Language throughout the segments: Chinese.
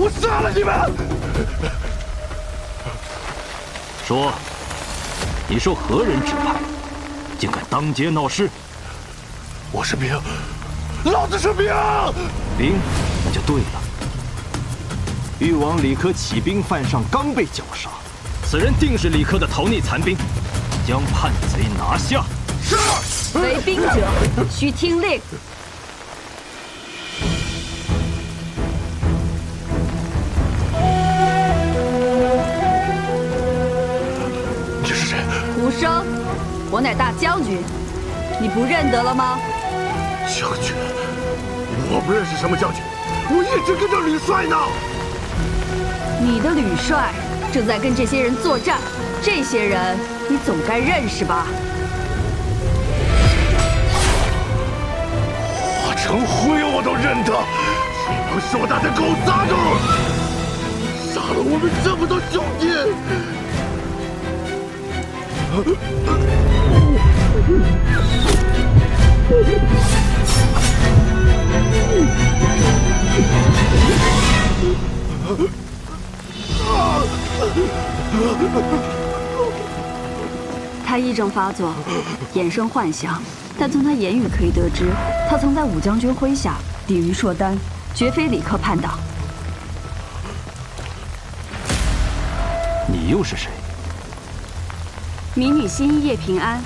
我杀了你们！说，你受何人指派，竟敢当街闹事？我是兵，老子是兵。兵，那就对了。誉王李科起兵犯上，刚被绞杀，此人定是李科的逃匿残兵，将叛贼拿下。是。为兵者，须听令。你是谁？胡生，我乃大将军，你不认得了吗？将军，我不认识什么将军，我一直跟着吕帅呢。你的吕帅正在跟这些人作战，这些人你总该认识吧？华成辉我都认得，这帮硕大的狗杂种，杀了我们这么多兄弟！他癔症发作，衍生幻想，但从他言语可以得知，他曾在武将军麾下抵御硕丹，绝非李克叛党。你又是谁？民女新衣叶平安，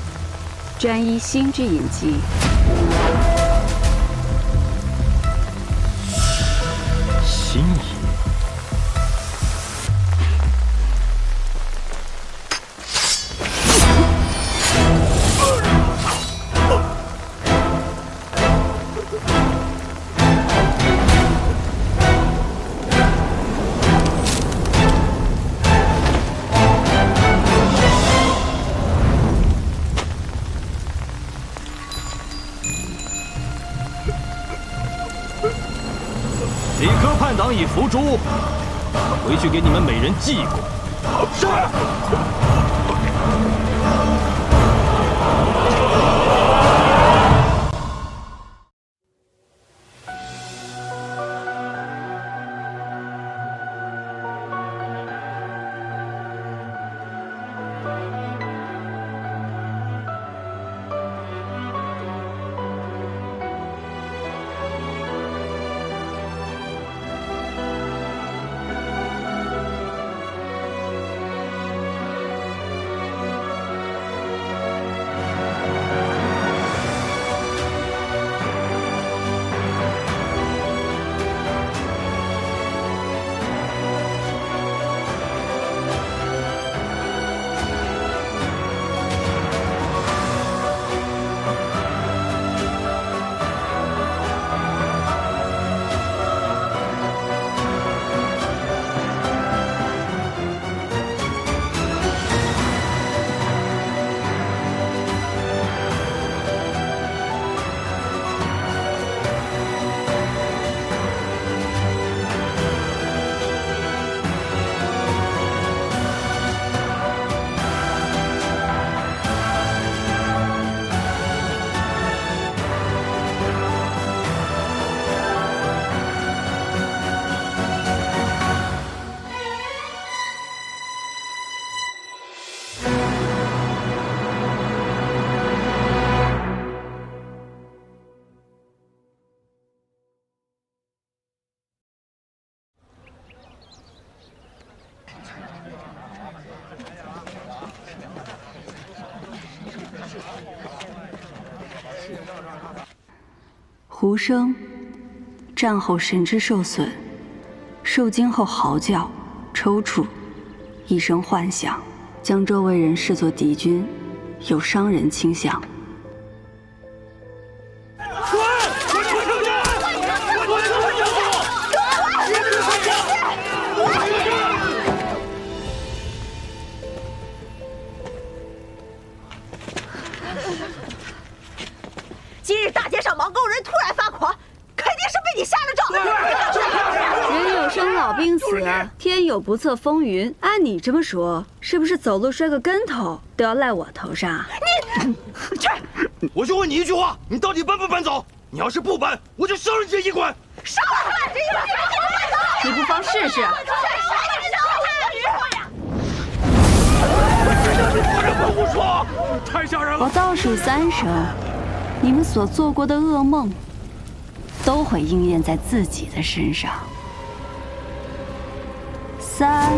专医心之隐疾。心仪。李科叛党已伏诛，回去给你们每人记过。是。胡生战后神志受损，受惊后嚎叫、抽搐，一生幻想，将周围人视作敌军，有伤人倾向。今日大街上盲沟人突然发狂，肯定是被你下了咒。人有生老病死，天有不测风云。按你这么说，是不是走路摔个跟头都要赖我头上？你去！我就问你一句话，你到底搬不搬走？你要是不搬，我就烧了你这医馆！烧了他！这医馆！你不妨试试。太吓人了！我倒数3声，你们所做过的噩梦，都会应验在自己的身上。3、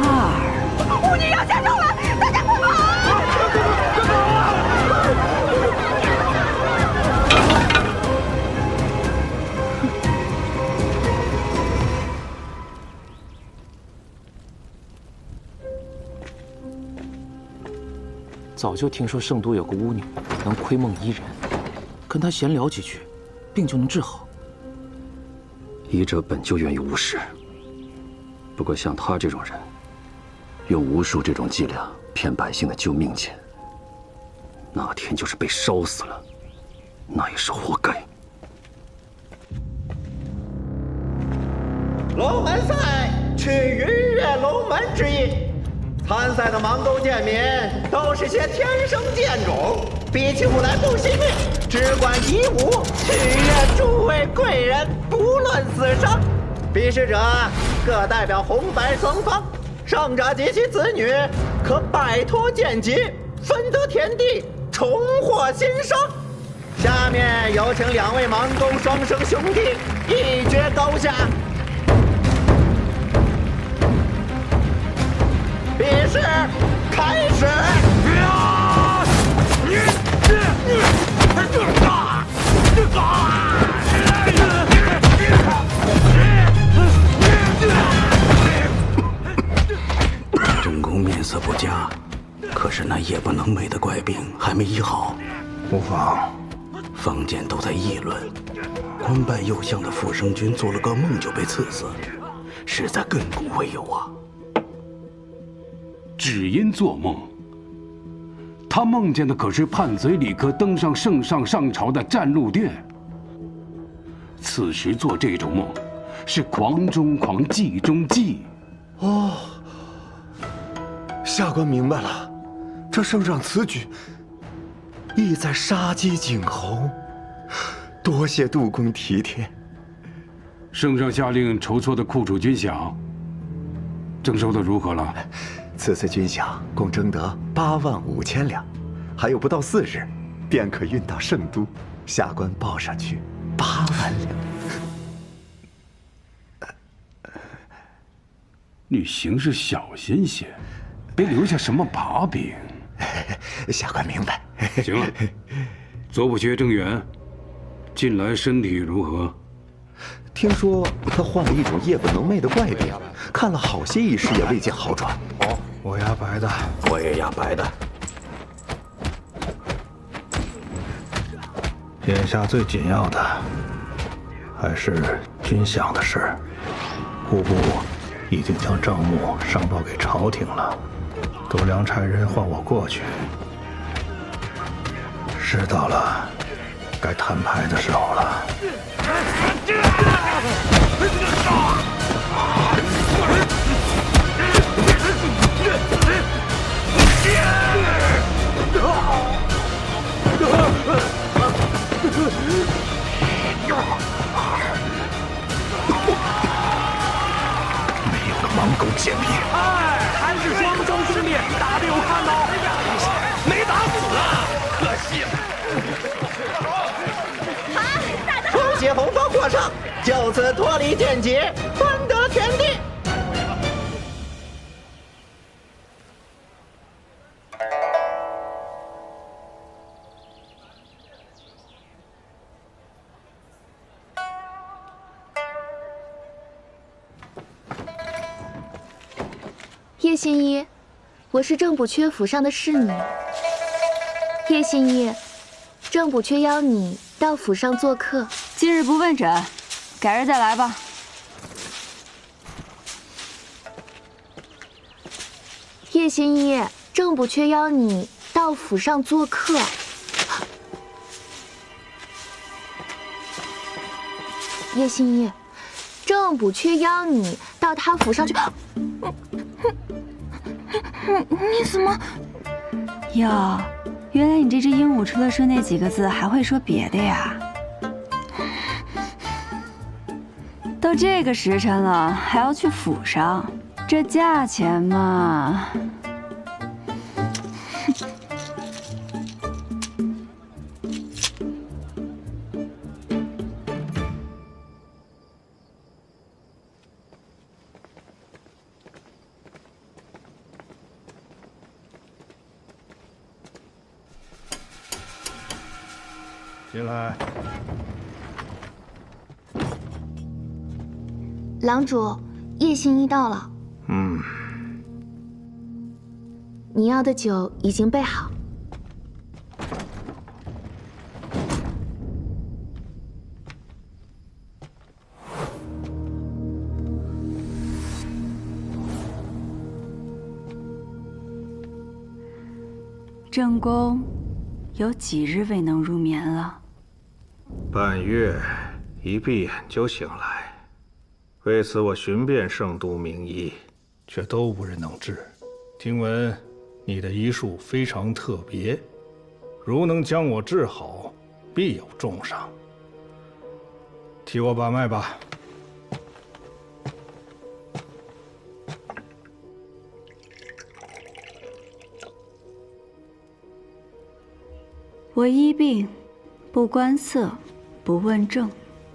2。巫女要下咒了，大家快跑！早就听说圣都有个巫女能窥梦医人，跟她闲聊几句，病就能治好。医者本就源于巫师，不过像他这种人，用巫术这种伎俩骗百姓的救命钱，哪天就是被烧死了，那也是活该。龙门赛取云跃龙门之意。参赛的盲公贱民都是些天生贱种，比起武来不惜命，只管以武取悦诸位贵人，不论死生。比试者各代表红白双方，胜者及其子女可摆脱贱疾，分得田地，重获新生。下面有请2位盲公双生兄弟一决高下。比试开始！正宫面色不佳，可是那夜不能寐的怪病还没医好。无妨，坊间都在议论，官拜右相的傅生君做了个梦就被赐死，实在亘古未有啊。只因做梦，他梦见的可是叛贼李克登上圣上上朝的战鹿殿。此时做这种梦，是狂中狂，忌中忌。哦，下官明白了，这圣上此举，意在杀鸡儆猴。多谢杜公体贴。圣上下令筹措的库储军饷，征收的如何了？此次军饷共征得85000两，还有不到4日，便可运到圣都。下官报上去8万两。你行事小心些，别留下什么把柄。下官明白。行了，左补阙郑远近来身体如何？听说他患了一种夜不能寐的怪病，看了好些医师也未见好转。我压白的，我也压白的。眼下最紧要的还是军饷的事。户部已经将账目上报给朝廷了，度量差人唤我过去。是到了该摊牌的时候了。没有个盲狗贱民！哎，还是双生兄弟打得有看头。没打死啊，可惜了。恭喜红方获胜，就此脱离剑劫，分得田地。叶新一，我是郑补阙府上的侍女。叶新一，郑补阙邀你到府上做客。今日不问诊，改日再来吧。叶新一，郑补阙邀你到府上做客。叶新一，郑补阙邀你到他府上去。你怎么？哟，原来你这只鹦鹉除了说那几个字，还会说别的呀？都这个时辰了，还要去府上，这价钱嘛……进来。郎主，叶信一到了。你要的酒已经备好。正宫有几日未能入眠了？半月，一闭眼就醒来。为此，我寻遍圣都名医，却都无人能治。听闻你的医术非常特别，如能将我治好，必有重赏。替我把脉吧。我医病，不观色，不问症，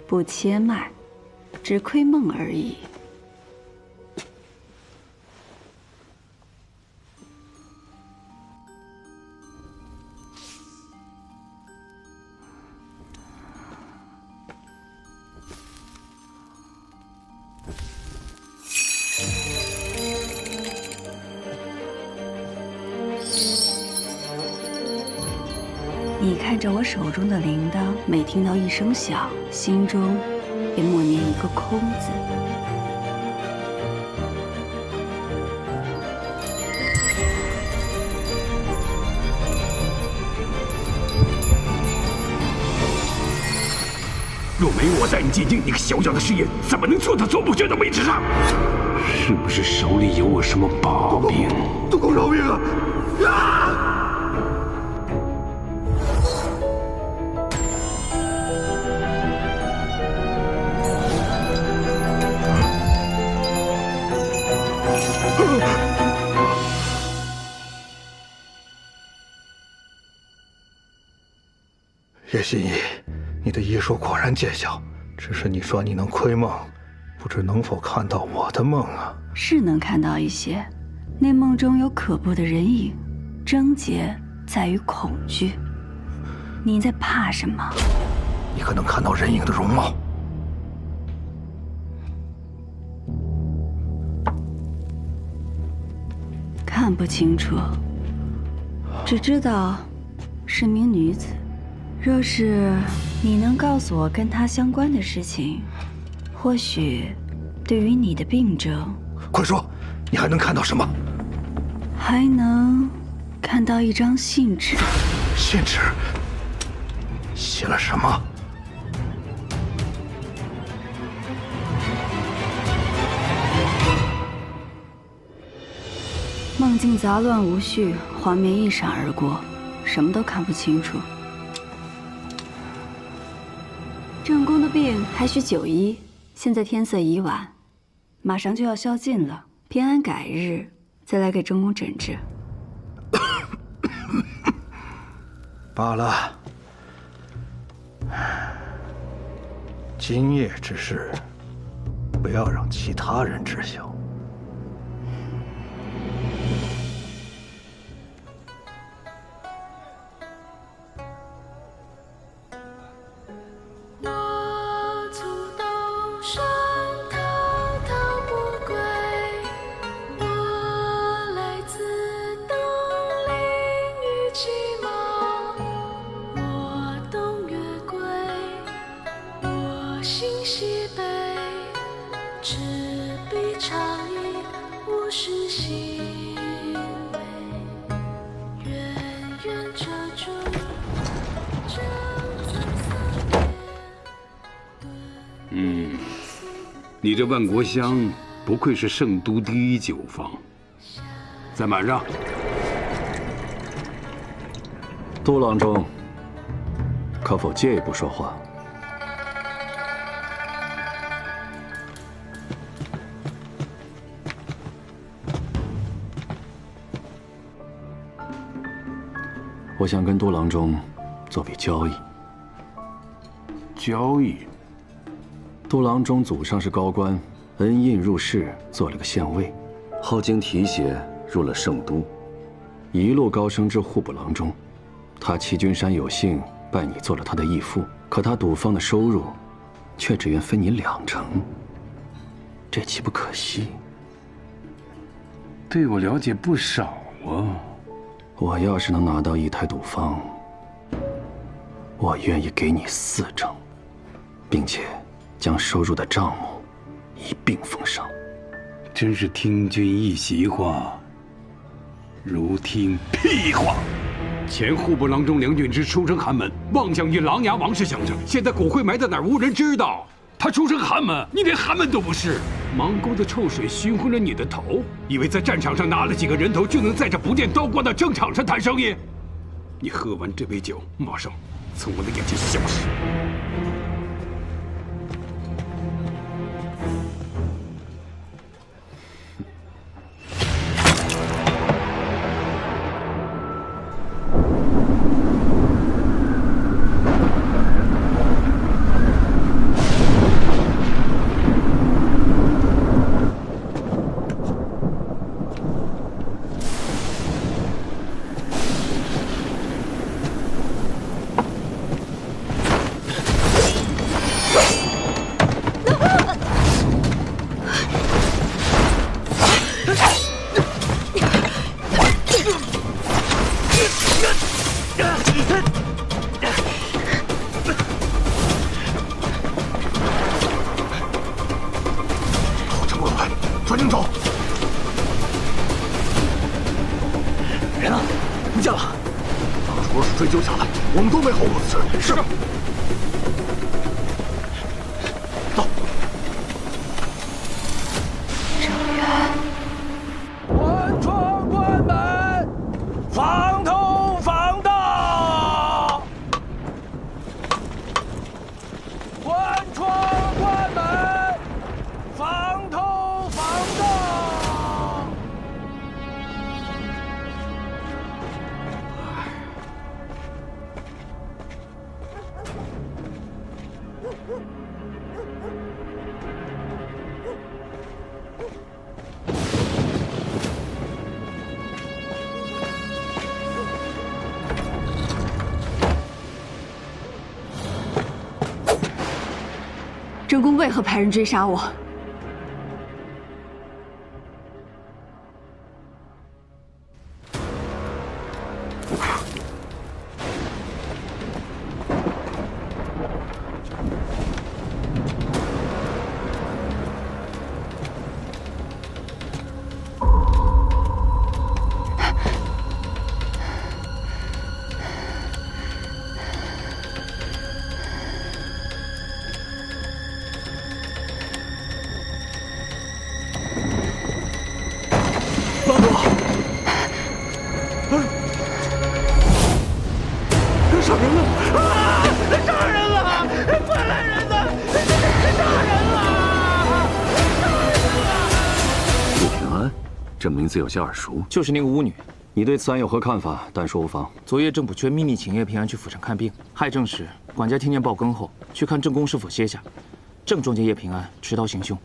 不切脉，只窥梦而已。你看着我手中的铃铛，每听到一声响，心中便默念一个空字。若没我带你进京，你个小小的事业怎么能坐到总捕圈的位置上？是不是手里有我什么把柄？督公饶命啊！啊！叶心怡，你的医术果然见效，只是你说你能窥梦，不知能否看到我的梦啊？是能看到一些，那梦中有可怖的人影，症结在于恐惧。你在怕什么？你可能看到人影的容貌。看不清楚，只知道是名女子。若是你能告诉我跟她相关的事情，或许对于你的病症，快说，你还能看到什么？还能看到一张信纸。信纸写了什么？梦境杂乱无序，画面一闪而过，什么都看不清楚。正宫的病还需久医，现在天色已晚，马上就要宵禁了，偏安改日再来给正宫诊治。罢了，今夜之事，不要让其他人知晓。你这万国香不愧是圣都第一酒坊，在马上。杜郎中，可否借一步说话？我想跟都郎中做笔交易。交易？都郎中祖上是高官，恩印入仕，做了个县尉，后经提携入了圣都，一路高升至户部郎中。他齐君山有幸拜你做了他的义父，可他赌坊的收入，却只愿分你2成，这岂不可惜？对我了解不少啊。我要是能拿到一台赌坊，我愿意给你4成，并且将收入的账目一并奉上。真是听君一席话，如听屁话。前户部郎中梁俊之出身寒门，妄想与琅琊王氏相争，现在骨灰埋在哪儿无人知道。他出身寒门，你连寒门都不是。芒沟的臭水熏昏了你的头，以为在战场上拿了几个人头就能在这不见刀光的争场上谈生意？你喝完这杯酒，马上从我的眼前消失。郑公为何派人追杀我？这名字有些耳熟，就是那个巫女。你对此案有何看法？但说无妨。昨夜郑补缺秘密请叶平安去府上看病，害症时，管家听见报更后，去看郑公是否歇下，正撞见叶平安持刀行凶。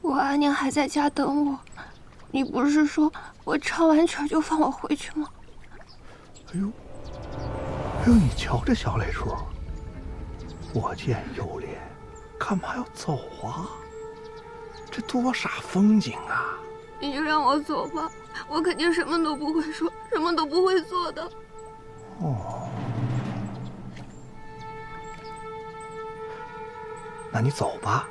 我阿娘还在家等我，你不是说我唱完曲就放我回去吗？哎呦，你瞧这小磊叔，我见犹怜，干嘛要走啊？这多煞风景啊！你就让我走吧，我肯定什么都不会说，什么都不会做的。哦，那你走吧。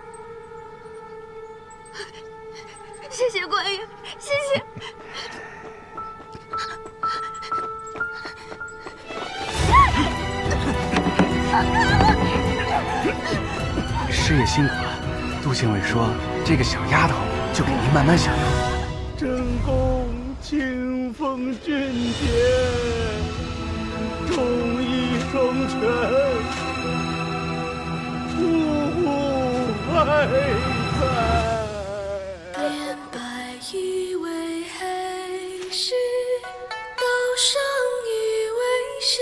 谢谢观音，谢谢。师爷辛苦了。杜县尉说，这个小丫头就给您慢慢享用。正宫清风俊杰，忠义双全，呼呼还在。变白衣为黑，是刀伤以为霞。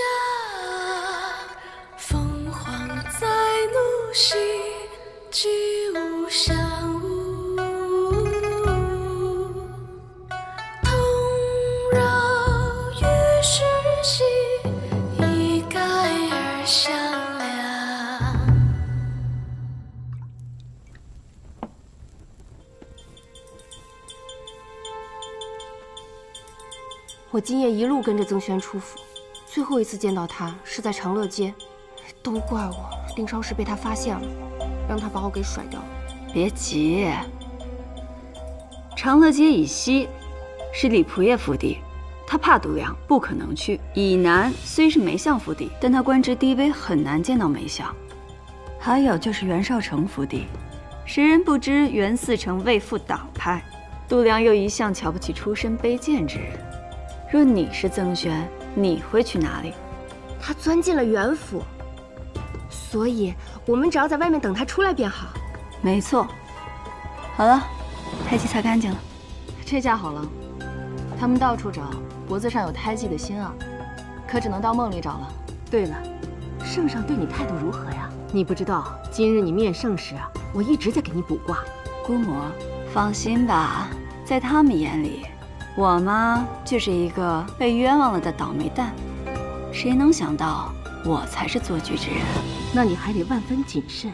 凤凰在怒兮，居无山无。同绕于世兮，一概而相量。我今夜一路跟着曾轩出府，最后一次见到他是在长乐街，都怪我盯梢时被他发现了，让他把我给甩掉了。别急，长乐街以西是李仆射府邸，他怕杜良，不可能去。以南虽是梅相府邸，但他官职低微，很难见到梅相。还有就是袁绍成府邸，谁人不知袁嗣成为父党派，杜良又一向瞧不起出身卑贱之人。若你是曾轩，你会去哪里？他钻进了袁府，所以我们只要在外面等他出来便好。没错。好了，胎记擦干净了。这下好了，他们到处找，脖子上有胎记的新袄，可只能到梦里找了。对了，圣上对你态度如何呀？你不知道，今日你面圣时啊，我一直在给你卜卦。姑母，放心吧，在他们眼里，我嘛就是一个被冤枉了的倒霉蛋。谁能想到我才是做局之人？那你还得万分谨慎。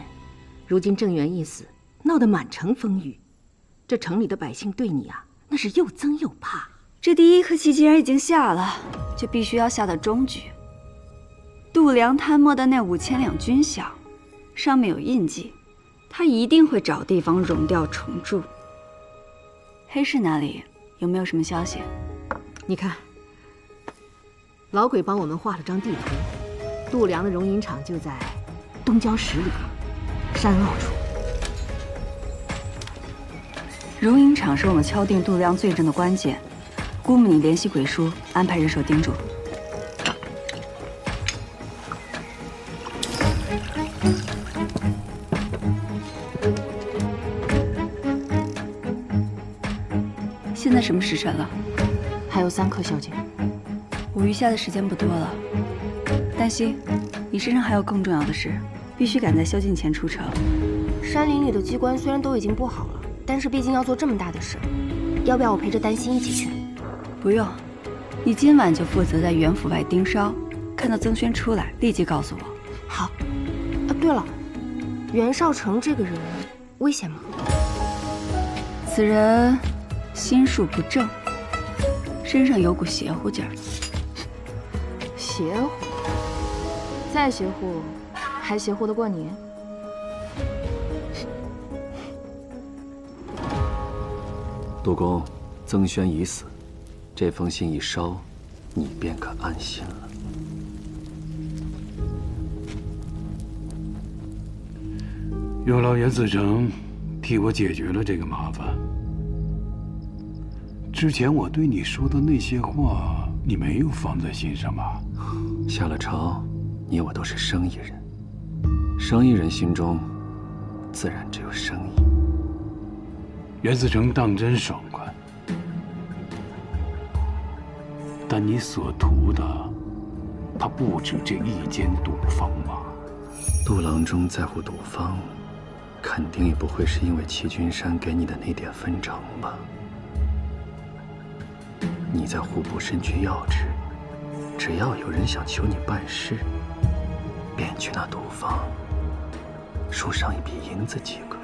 如今郑源一死，闹得满城风雨，这城里的百姓对你啊，那是又憎又怕。这第一颗棋既然已经下了，就必须要下到终局。杜良贪摸的那5000两军饷，上面有印记，他一定会找地方熔掉重铸。黑市那里有没有什么消息？你看，老鬼帮我们画了张地图，杜良的熔银厂就在东郊10里山坳处。熔银厂是我们敲定杜良罪证的关键。姑母，你联系鬼叔，安排人手盯住。现在什么时辰了？还有3刻，小姐。我余下的时间不多了。丹曦，你身上还有更重要的事，必须赶在宵禁前出城。山林里的机关虽然都已经布好了，但是毕竟要做这么大的事，要不要我陪着丹曦一起去？不用，你今晚就负责在袁府外盯梢，看到曾轩出来，立即告诉我。好。对了，袁绍成这个人危险吗？此人心术不正，身上有股邪乎劲儿。邪乎？再邪乎，还邪乎得过你？杜公，曾轩已死，这封信一烧，你便可安心了。有劳袁嗣成替我解决了这个麻烦。之前我对你说的那些话，你没有放在心上吧？下了朝，你我都是生意人，生意人心中自然只有生意。袁嗣成当真爽快，但你所图的，他不止这一间赌坊吧？杜郎中在乎赌坊，肯定也不会是因为齐君山给你的那点分成吧？你在户部身居要职，只要有人想求你办事，便去那赌坊输上一笔银子即可。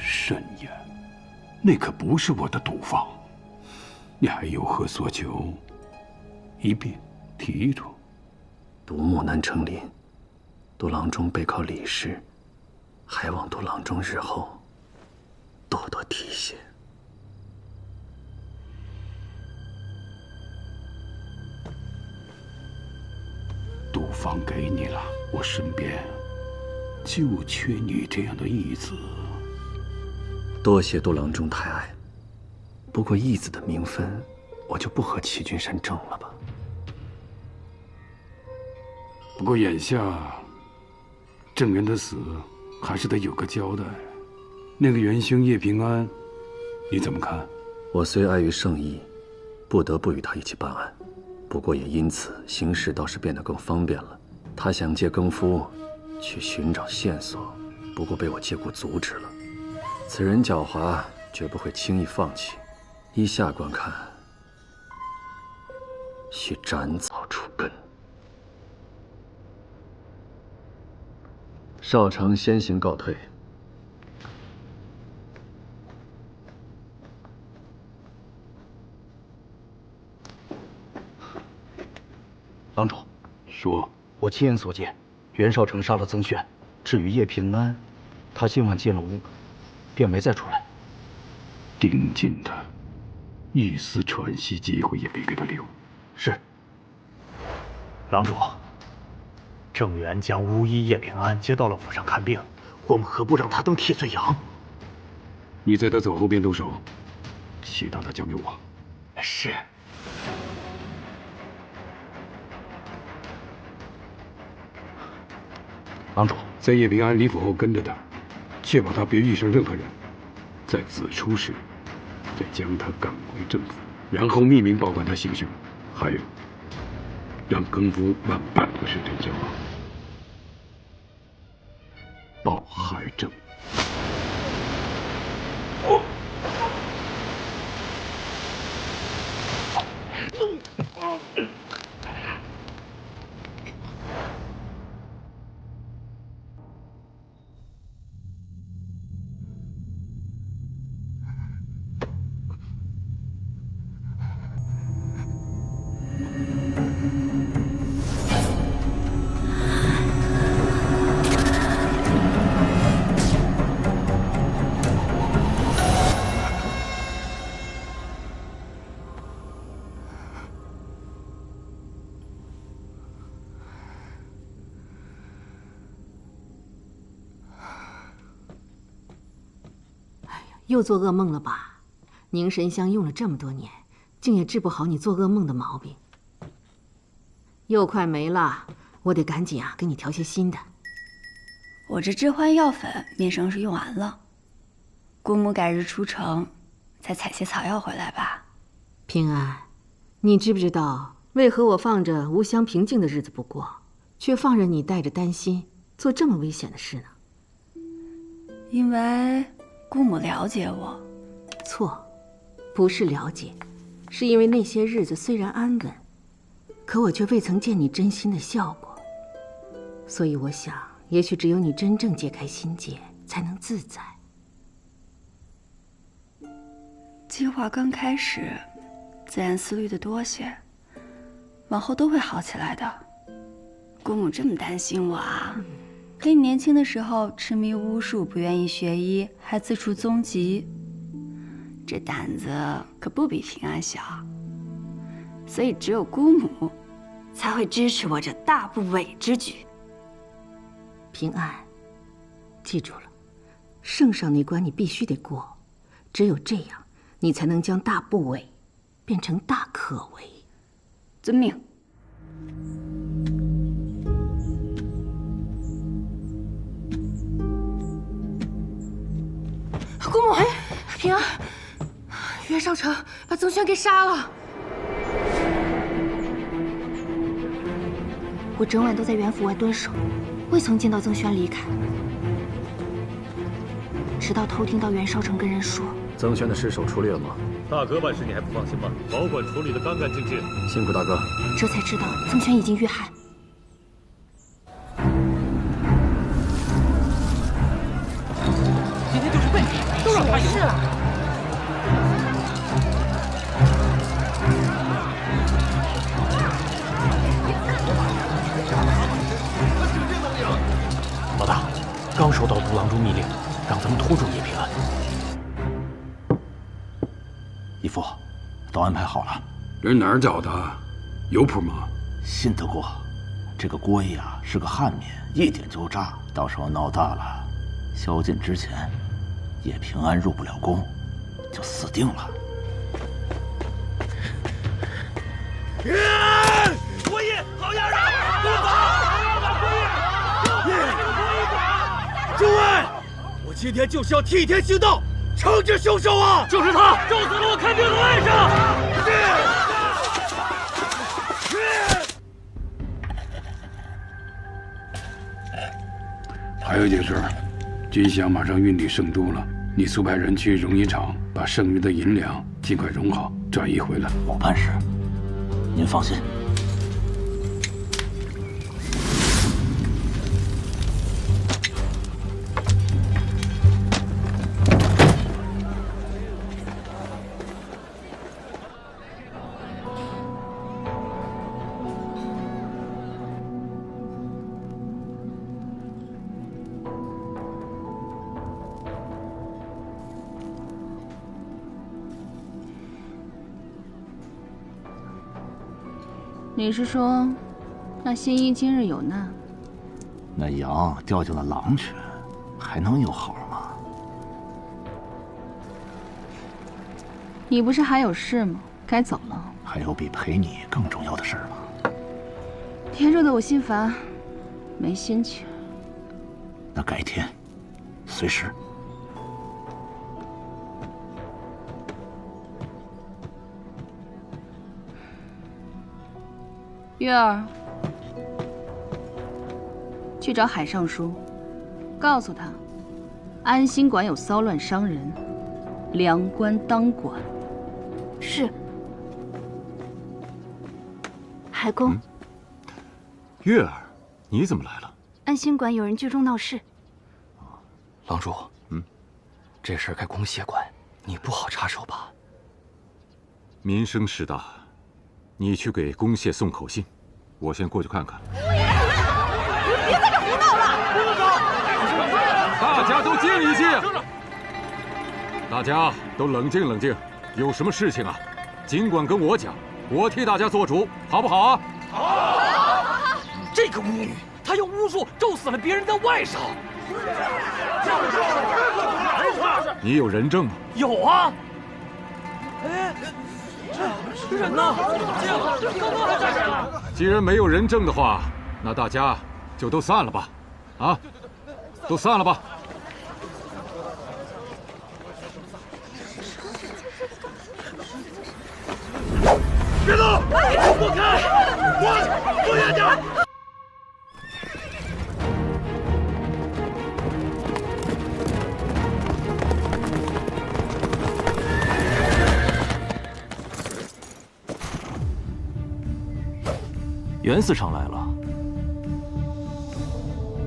慎言，那可不是我的赌坊。你还有何所求？一并提出。独木难成林，杜郎中背靠李氏，还望杜郎中日后多多提携。赌坊给你了，我身边就缺你这样的义子。多谢杜郎中抬爱，不过义子的名分，我就不和齐君山争了吧。不过眼下，郑源的死还是得有个交代。那个元凶叶平安，你怎么看？我虽碍于圣意，不得不与他一起办案，不过也因此行事倒是变得更方便了。他想借更夫去寻找线索，不过被我借故阻止了。此人狡猾，绝不会轻易放弃。依下观看，需斩草除根。少城先行告退。郎主，说，我亲眼所见，袁绍成杀了曾轩。至于叶平安，他今晚进了屋，便没再出来。盯紧他，一丝喘息机会也别给他留。是。郎主，郑源将巫医叶平安接到了府上看病，我们何不让他当替罪羊？你在他走后便动手，其他的交给我。是。郎主，在叶平安离府后跟着他，确保他别遇上任何人。在子出时，再将他赶回政府，然后秘密报告他行凶。还有，让更夫万万不是对交报害朕。又做噩梦了吧？凝神香用了这么多年，竟也治不好你做噩梦的毛病。又快没了，我得赶紧给你调些新的。我这致幻药粉面生是用完了，姑母改日出城，再采些草药回来吧。平安，你知不知道为何我放着无香平静的日子不过，却放任你带着担心做这么危险的事呢？因为姑母了解我。错，不是了解，是因为那些日子虽然安稳，可我却未曾见你真心的笑过。所以我想，也许只有你真正解开心结，才能自在。计划刚开始，自然思虑的多些，往后都会好起来的。姑母这么担心我啊？可你年轻的时候痴迷巫术，不愿意学医，还自处踪籍，这胆子可不比平安小。所以只有姑母才会支持我这大不韪之举。平安，记住了，圣上那关你必须得过，只有这样，你才能将大不韪变成大可为。遵命。姑母，平安，袁绍成把曾轩给杀了。我整晚都在袁府外蹲守，未曾见到曾轩离开，直到偷听到袁绍成跟人说曾轩的尸首处理了吗？大哥办事你还不放心吗？保管处理得干干净净。辛苦大哥。这才知道曾轩已经遇害。今天就是背叛，都让他赢了。老大，刚收到独郎中密令，让咱们拖住叶平安。义父，都安排好了。人哪儿找的？有谱吗？信得过。这个锅呀是个旱棉，一点就炸，到时候闹大了，宵禁之前，叶平安入不了宫，就死定了。国义，好样的！给我走！诸位，我今天就是要替天行道，惩治凶手啊！就是他，咒死了我看病的外甥！还有一件事，军饷马上运抵圣都了，你速派人去容银厂把剩余的银两尽快融好，转移回来。我办事，您放心。你是说，那新一今日有难？那羊掉进了狼群，还能有好吗？你不是还有事吗？该走了。还有比陪你更重要的事儿吗？天热的我心烦，没心情。那改天，随时。月儿，去找海尚书，告诉他，安心馆有骚乱伤人，梁官当管。是。海公，月儿，你怎么来了？安心馆有人聚众闹事。郎主，这事该公协管，你不好插手吧？民生事大。你去给公谢送口信，我先过去看看。别在这胡闹了！大家都静一静，大家都冷静冷静。有什么事情啊，尽管跟我讲，我替大家做主，好不好啊？好。这个巫女，她用巫术咒死了别人的外甥。你有人证吗？有啊。人呢？既然没有人证的话，那大家就都散了吧，啊，都散了吧。别动！躲开！躲远点！袁司城来了，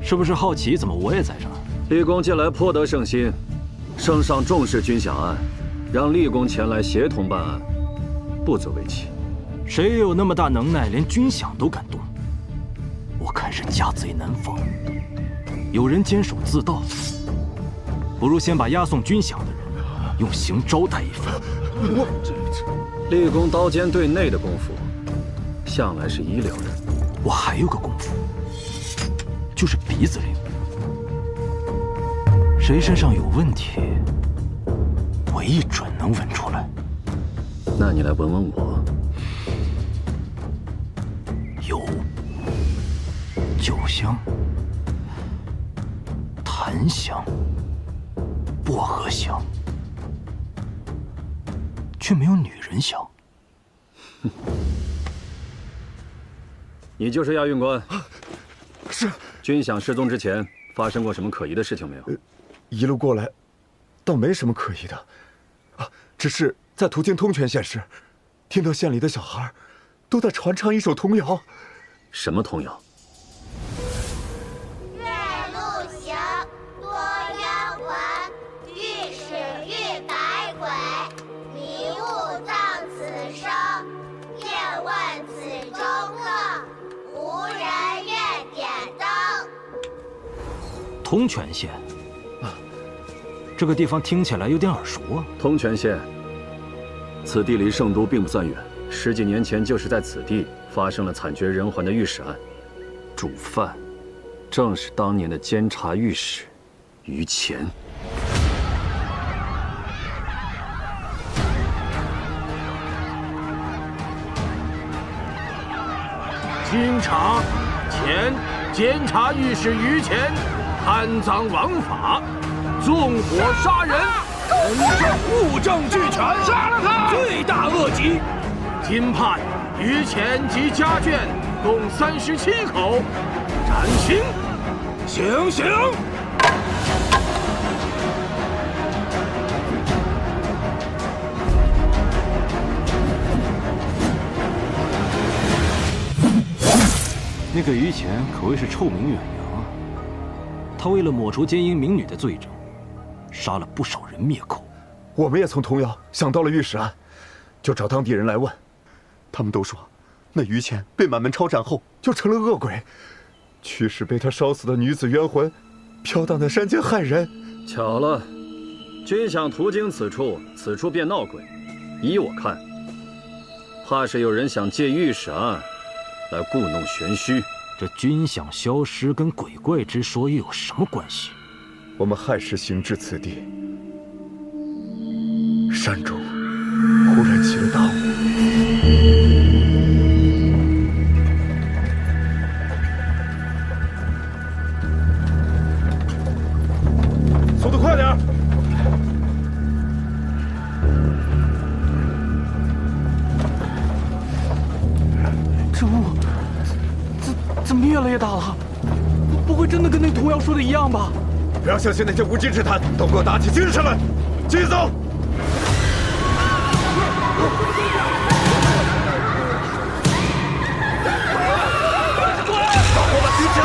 是不是好奇怎么我也在这儿？立功近来颇得圣心，圣上重视军饷案，让立功前来协同办案，不足为奇。谁有那么大能耐，连军饷都敢动？我看是家贼难防，有人监守自盗，不如先把押送军饷的人用刑招待一番。立功刀尖对内的功夫，向来是一流的。我还有个功夫，就是鼻子灵。谁身上有问题，我一准能闻出来。那你来闻闻我。有酒香、檀香、薄荷香，却没有女人香。你就是押运官？是。军饷失踪之前发生过什么可疑的事情没有？一路过来，倒没什么可疑的，啊，只是在途经通泉县时，听到县里的小孩都在传唱一首童谣。什么童谣？月路行，多冤魂，遇事遇百鬼，通泉县，这个地方听起来有点耳熟啊。通泉县，此地离圣都并不算远。10几年前，就是在此地发生了惨绝人寰的御史案，主犯正是当年的监察御史于乾。经查，前监察御史于乾贪赃枉法，纵火杀人，人证物证俱全，杀了他，罪大恶极。今判于乾及家眷共37口，斩刑。行刑。那个于乾可谓是臭名远扬啊！他为了抹除奸淫民女的罪证，杀了不少人灭口。我们也从童谣想到了御史案，就找当地人来问，他们都说，那于乾被满门抄斩后就成了恶鬼，去世被他烧死的女子冤魂，飘荡在山间害人。巧了，君想途经此处，此处便闹鬼。依我看，怕是有人想借御史案来故弄玄虚。这军饷消失跟鬼怪之说又有什么关系？我们亥时行至此地，山中忽然起了大雾。速度快点！这雾怎么越来越大了？不会真的跟那童谣说的一样吧？不要相信那些无稽之谈，都给我打起精神来，继续走！把火把举起来！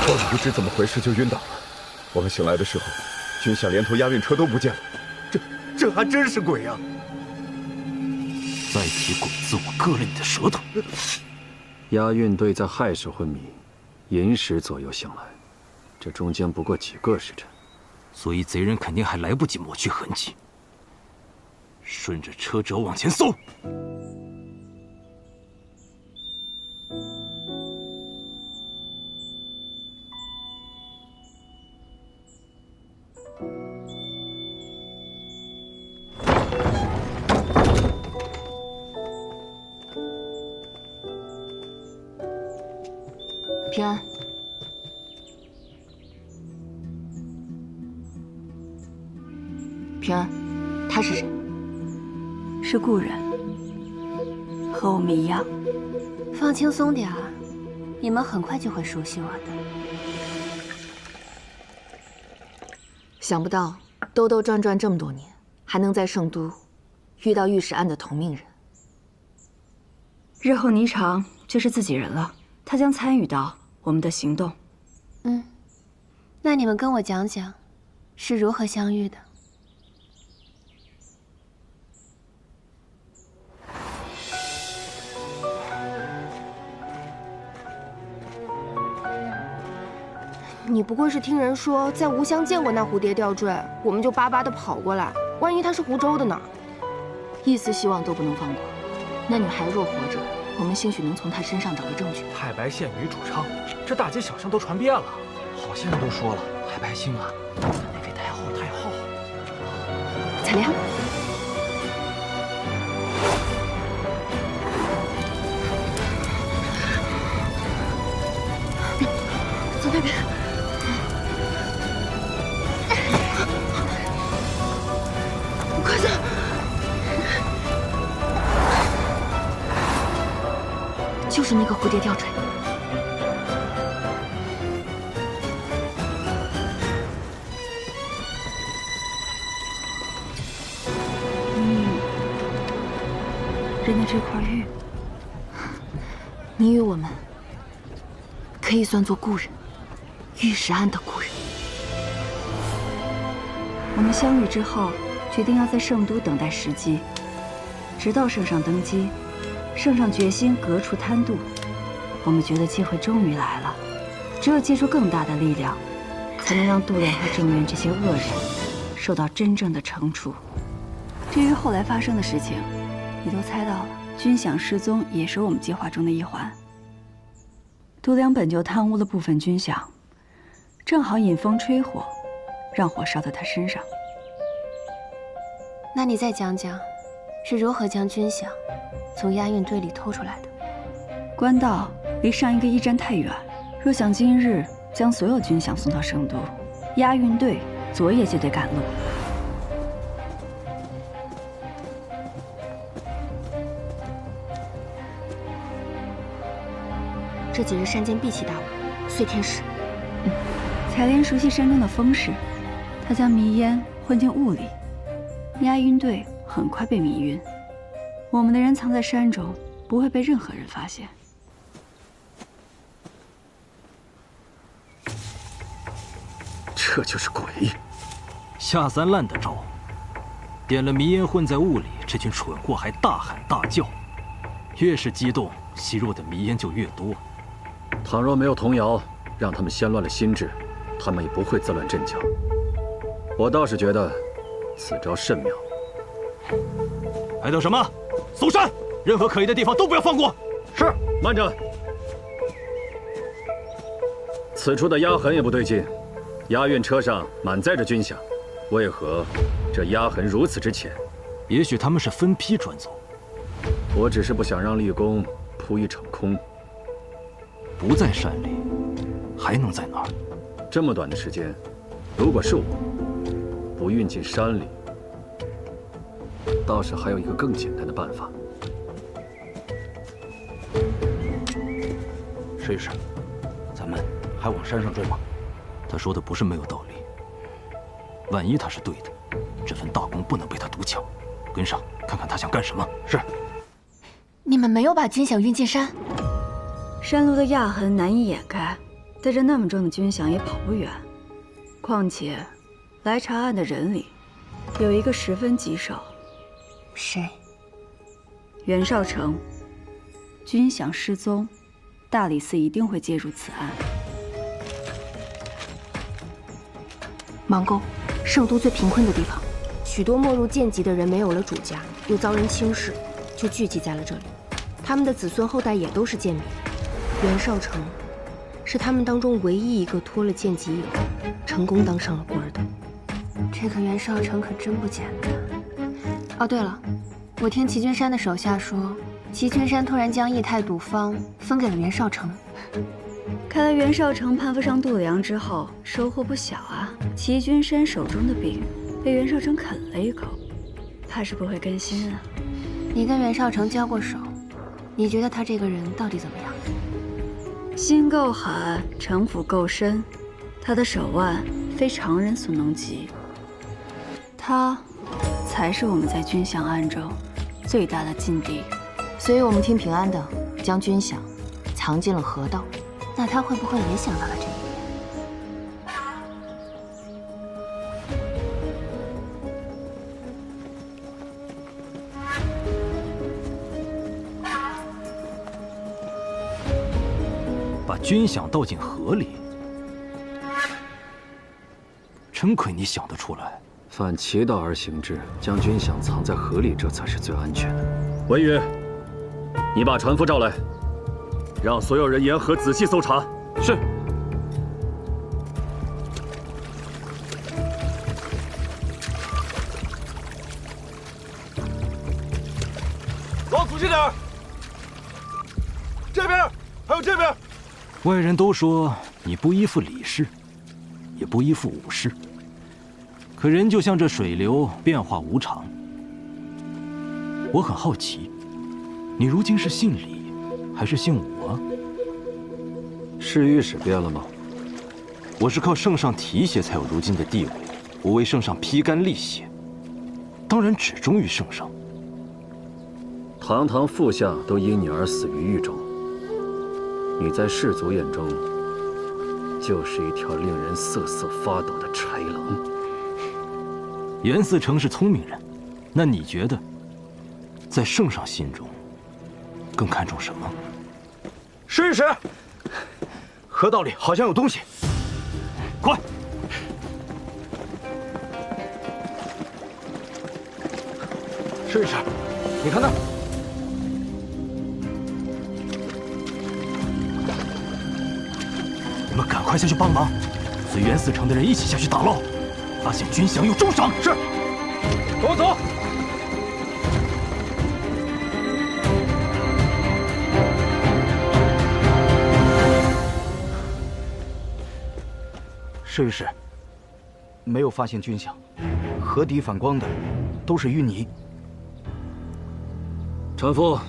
我们不知怎么回事就晕倒了。我们醒来的时候，军饷连头押运车都不见了。这还真是鬼啊！再提鬼字，我割了你的舌头！押运队在亥时昏迷，寅时左右醒来，这中间不过几个时辰，所以贼人肯定还来不及抹去痕迹。顺着车辙往前搜。平安，平安，他是谁？是故人，和我们一样。放轻松点儿，你们很快就会熟悉我的。想不到兜兜转转这么多年，还能在圣都遇到御史案的同命人。日后霓裳就是自己人了，他将参与到我们的行动。那你们跟我讲讲，是如何相遇的？你不过是听人说在吴乡见过那蝴蝶吊坠，我们就巴巴的跑过来，万一她是湖州的呢？一丝希望都不能放过。那女孩若活着，我们兴许能从她身上找到证据。太白县女主唱，这大街小巷都传遍了，好些人都说了，太白星啊，跟那位太后太后。彩莲，走那边。快走！就是那个蝴蝶吊坠。认得这块玉，你与我们可以算作故人，御史案的故人。我们相遇之后，决定要在圣都等待时机，直到圣上登基，圣上决心革除贪妒，我们觉得机会终于来了。只有借助更大的力量，才能让度量和郑渊这些恶人受到真正的惩处。至于后来发生的事情，你都猜到了。军饷失踪也是我们计划中的一环。度量本就贪污了部分军饷，正好引风吹火，让火烧到他身上。那你再讲讲，是如何将军饷从押运堆里偷出来的？官道离上一个驿站太远，若想今日将所有军饷送到圣都，押运队昨夜就得赶路。这几日山间必起大雾，遂天使。采莲熟悉山中的风势，他将迷烟混进雾里，押运队很快被迷晕。我们的人藏在山中，不会被任何人发现。这就是诡异。下三滥的招，点了迷烟混在雾里，这群蠢货还大喊大叫，越是激动，吸入的迷烟就越多。倘若没有童谣，让他们掀乱了心智，他们也不会自乱阵脚。我倒是觉得此招甚妙。还等什么？搜山，任何可疑的地方都不要放过。是。慢着，此处的压痕也不对劲，押运车上满载着军饷，为何这压痕如此之浅？也许他们是分批转走。我只是不想让立功扑一场空。不在山里，还能在哪儿？这么短的时间，如果是我，不运进山里，倒是还有一个更简单的办法。试一试，咱们还往山上追吗？他说的不是没有道理。万一他是对的，这份大功不能被他独抢。跟上，看看他想干什么。是。你们没有把军饷运进山？山路的压痕难以掩盖，带着那么重的军饷也跑不远。况且，来查案的人里，有一个十分棘手。谁？袁绍成。军饷失踪，大理寺一定会介入此案。邙沟，圣都最贫困的地方，许多没入贱籍的人没有了主家，又遭人轻视，就聚集在了这里。他们的子孙后代也都是贱民。袁绍成是他们当中唯一一个脱了贱籍以后，成功当上了官的。这个袁绍成可真不简单。哦，对了，我听齐君山的手下说，齐君山突然将义泰赌坊分给了袁绍成。看来袁绍成攀附上度量之后，收获不小啊。齐君山手中的饼被袁绍成啃了一口，怕是不会甘心啊。你跟袁绍成交过手，你觉得他这个人到底怎么样？心够狠，城府够深，他的手腕非常人所能及。他才是我们在军饷案中最大的劲敌。所以我们听平安的将军饷藏进了河道，那他会不会也想到了这一点？把军饷倒进河里，真亏你想得出来。反其道而行之，将军饷藏在河里，这才是最安全的。文宇，你把船夫召来，让所有人沿河仔细搜查。是。往仔细点儿，这边还有这边。外人都说你不依附李氏，也不依附武氏，可人就像这水流，变化无常。我很好奇，你如今是姓李，还是姓武啊？侍御史变了吗？我是靠圣上提携才有如今的地位，我为圣上披肝沥血，当然只忠于圣上。堂堂副相都因你而死于狱中。你在士族眼中，就是一条令人瑟瑟发抖的豺狼。袁嗣成是聪明人，那你觉得，在圣上心中，更看重什么？试一试。河道里好像有东西，快！试一试。你看那儿。你们赶快下去帮忙，随袁4城的人一起下去打捞，发现军饷有重赏。是。跟我走。侍御史，没有发现军饷，河底反光的都是淤泥。船夫，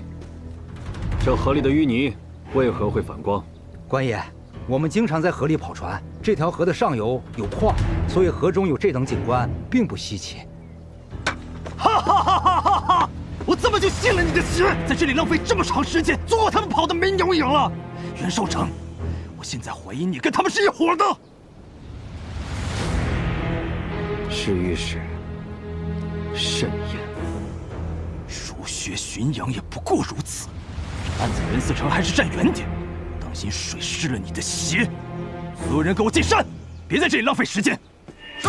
这河里的淤泥为何会反光？官爷，我们经常在河里跑船，这条河的上游有矿，所以河中有这等景观并不稀奇。哈哈哈哈哈哈！我怎么就信了你的邪？在这里浪费这么长时间，最后他们跑得没影影了。袁绍成，我现在怀疑你跟他们是一伙的。侍御史，慎言。儒学巡洋也不过如此，案子袁4城还是站远点，当心水湿了你的鞋。所有人给我进山，别在这里浪费时间。是。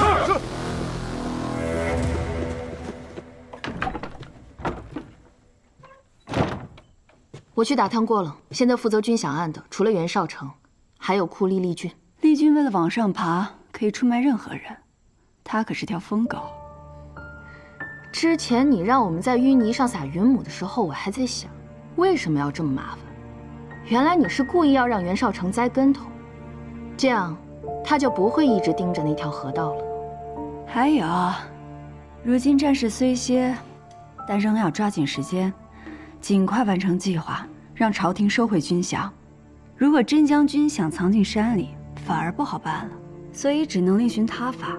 我去打探过了，现在负责军饷案的除了袁绍成，还有酷吏厉俊。厉俊为了往上爬，可以出卖任何人，他可是条疯狗。之前你让我们在淤泥上撒云母的时候，我还在想，为什么要这么麻烦？原来你是故意要让袁绍成栽跟头，这样他就不会一直盯着那条河道了。还有，如今战事虽歇，但仍要抓紧时间，尽快完成计划，让朝廷收回军饷。如果真将军饷藏进山里，反而不好办了，所以只能另寻他法。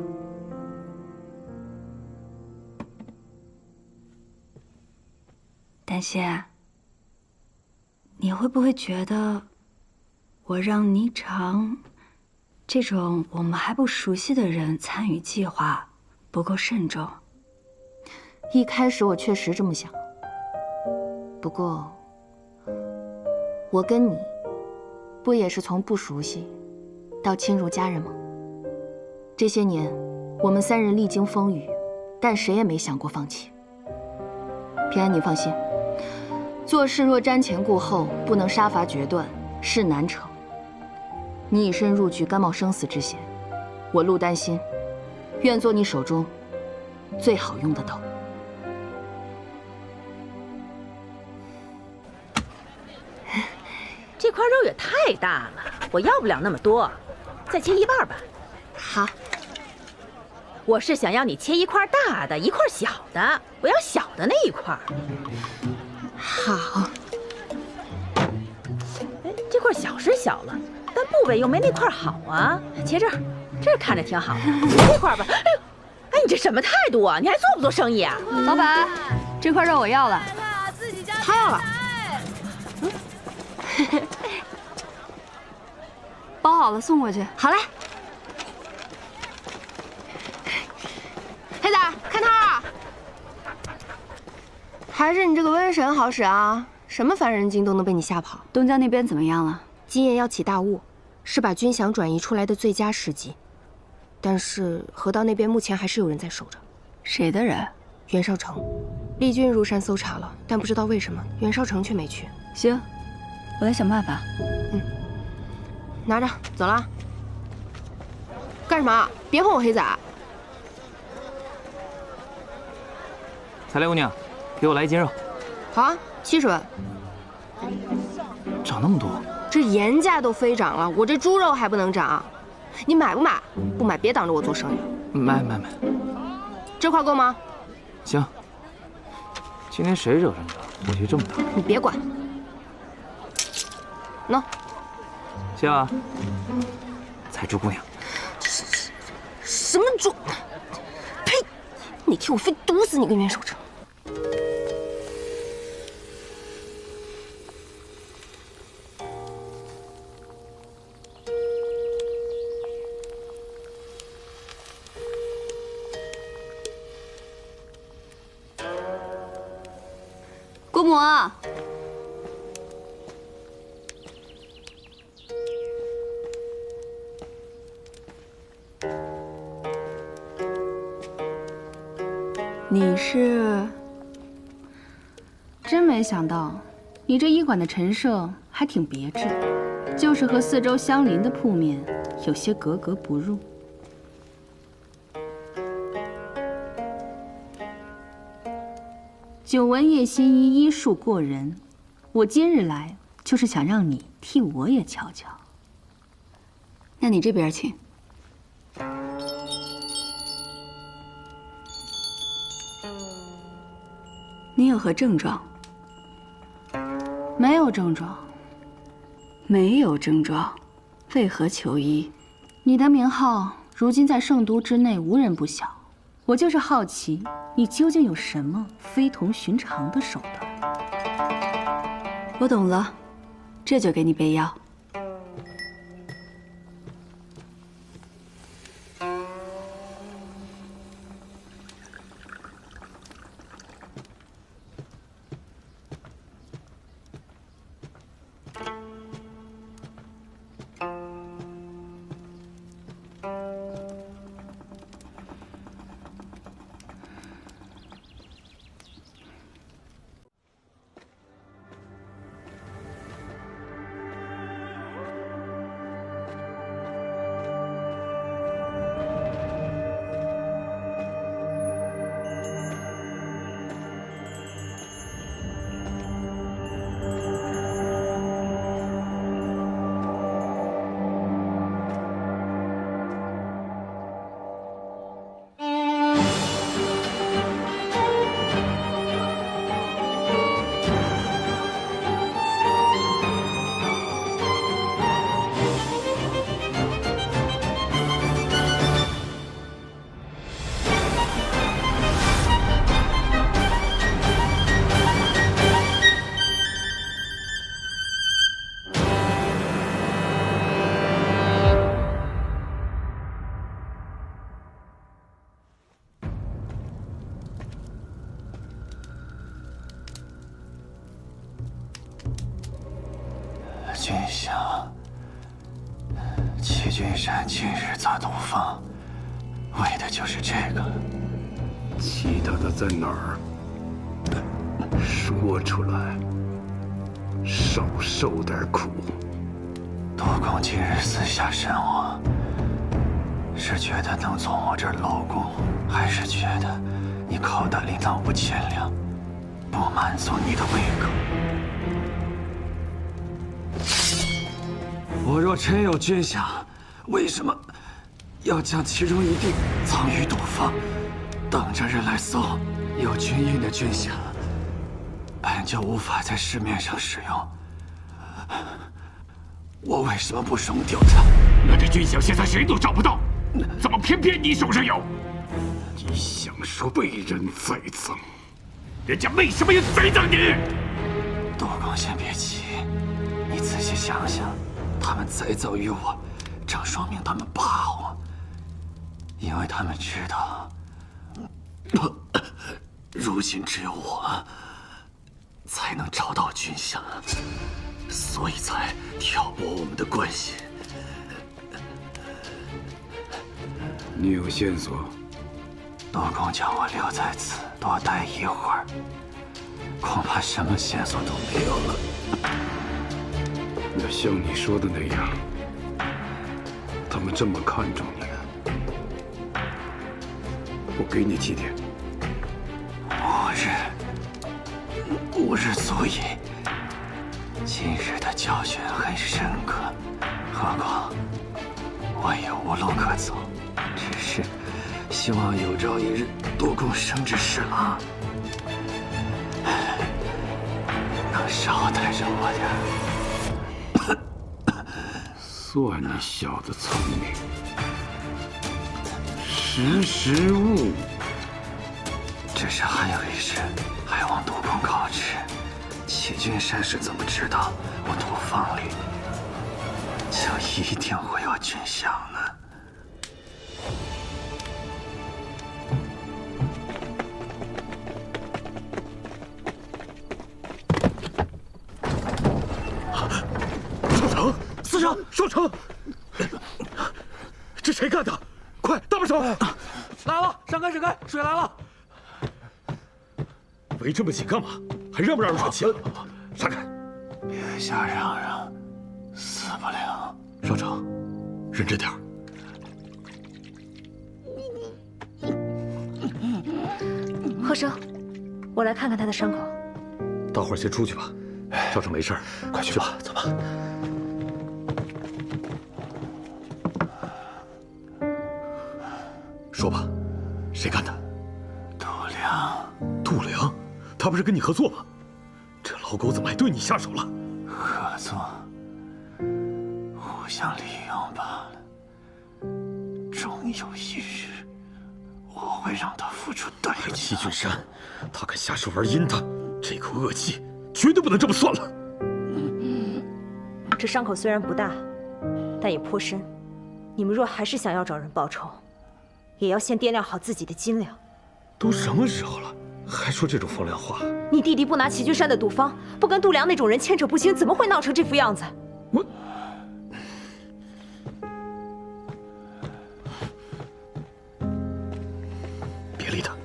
丹仙，你会不会觉得我让霓裳这种我们还不熟悉的人参与计划不够慎重？一开始我确实这么想，不过我跟你不也是从不熟悉到亲如家人吗？这些年我们3人历经风雨，但谁也没想过放弃。平安，你放心，做事若瞻前顾后，不能杀伐决断，事难成。你以身入局，甘冒生死之险，我陆丹心愿做你手中最好用的刀。这块肉也太大了，我要不了那么多，再切一半吧。好。我是想要你切一块大的，一块小的，我要小的那一块。好。哎，这块小是小了，但部位又没那块好啊。切这儿，这看着挺好，这块吧。哎呦，哎，你这什么态度啊？你还做不做生意啊？老板，这块肉我要了。他要了。包好了，送过去。好嘞。黑子，看他啊！还是你这个瘟神好使啊，什么凡人精都能被你吓跑。东江那边怎么样了？今夜要起大雾，是把军饷转移出来的最佳时机。但是河道那边目前还是有人在守着。谁的人？袁绍成。厉军入山搜查了，但不知道为什么袁绍成却没去。行，我来想办法。嗯，拿着，走了。干什么？别碰我黑仔！采莲姑娘，给我来1斤肉。好啊，70文。涨那么多？这盐价都飞涨了，我这猪肉还不能涨？你买不买？不买别挡着我做生意。买。这块够吗？行。今天谁惹上你了？火气这么大？你别管。喏。谢了。采猪姑娘。什么猪？呸！哪天我非毒死你跟袁守成！姑母，你是？真没想到，你这医馆的陈设还挺别致，就是和四周相邻的铺面有些格格不入。久闻叶心医医术过人，我今日来就是想让你替我也瞧瞧。那你这边请。你有何症状？没有症状。没有症状，为何求医？你的名号如今在圣都之内无人不晓，我就是好奇，你究竟有什么非同寻常的手段？我懂了，这就给你备药。君想，齐君山今日砸毒坊，为的就是这个。其他的在哪儿？说出来，少受点苦。毒公今日私下审我，是觉得能从我这儿捞功，还是觉得你口袋里囊无千两，不满足你的胃口？我若真有军饷，为什么要将其中一地藏于毒坊，等着人来搜？有军印的军饷，本就无法在市面上使用，我为什么不扔掉它？那这军饷现在谁都找不到，怎么偏偏你手上有？你想说被人栽赃，人家为什么要栽赃你？杜公先别急，你仔细想想。他们栽赃于我，正说明他们怕我，因为他们知道，如今只有我才能找到军饷，所以才挑拨我们的关系。你有线索？杜公叫我留在此多待一会儿，恐怕什么线索都没有了。那像你说的那样，他们这么看重你，我给你几天，5日足矣。今日的教训很深刻，何况我也无路可走，只是希望有朝一日杜公升至侍郎，能少待着我点。算你小子聪明，识物。只是还有一事，还望杜公告知：齐君山是怎么知道我毒坊里就一定会有军饷呢？司长，上城！这谁干的？快，搭把手！来了，闪开，闪开，水来了！围这么紧干嘛？还让不让人喘气？闪开！别瞎嚷嚷，死不了。少长，认真点儿。贺生，我来看看他的伤口。大伙儿先出去吧。少成没事儿，快去吧，走吧。说吧，谁干的？杜良。杜良，他不是跟你合作吗？这老狗怎么还对你下手了？合作，互相利用罢了。终有一日，我会让他付出代价。七郡山，他敢下手玩阴他，这口恶气绝对不能这么算了。这伤口虽然不大，但也颇深。你们若还是想要找人报仇，也要先掂量好自己的斤两。都什么时候了，还说这种风凉话？你弟弟不拿齐君山的赌方，不跟杜良那种人牵扯不清，怎么会闹成这副样子？我，别理他。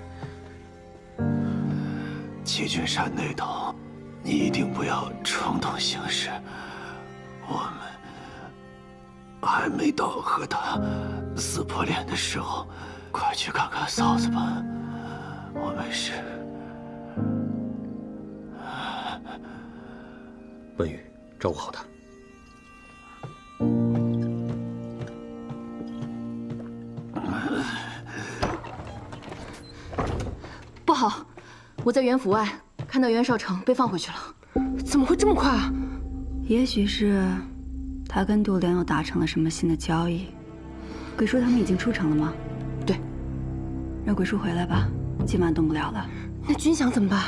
齐君山那头，你一定不要冲动行事。我们还没到和他撕破脸的时候，快去看看嫂子吧。我们是文宇，照顾好他。不好，我在袁府外看到袁绍成被放回去了。怎么会这么快啊？也许是他跟杜良又达成了什么新的交易。鬼叔他们已经出城了吗？对，让鬼叔回来吧，今晚动不了了。那军饷怎么办？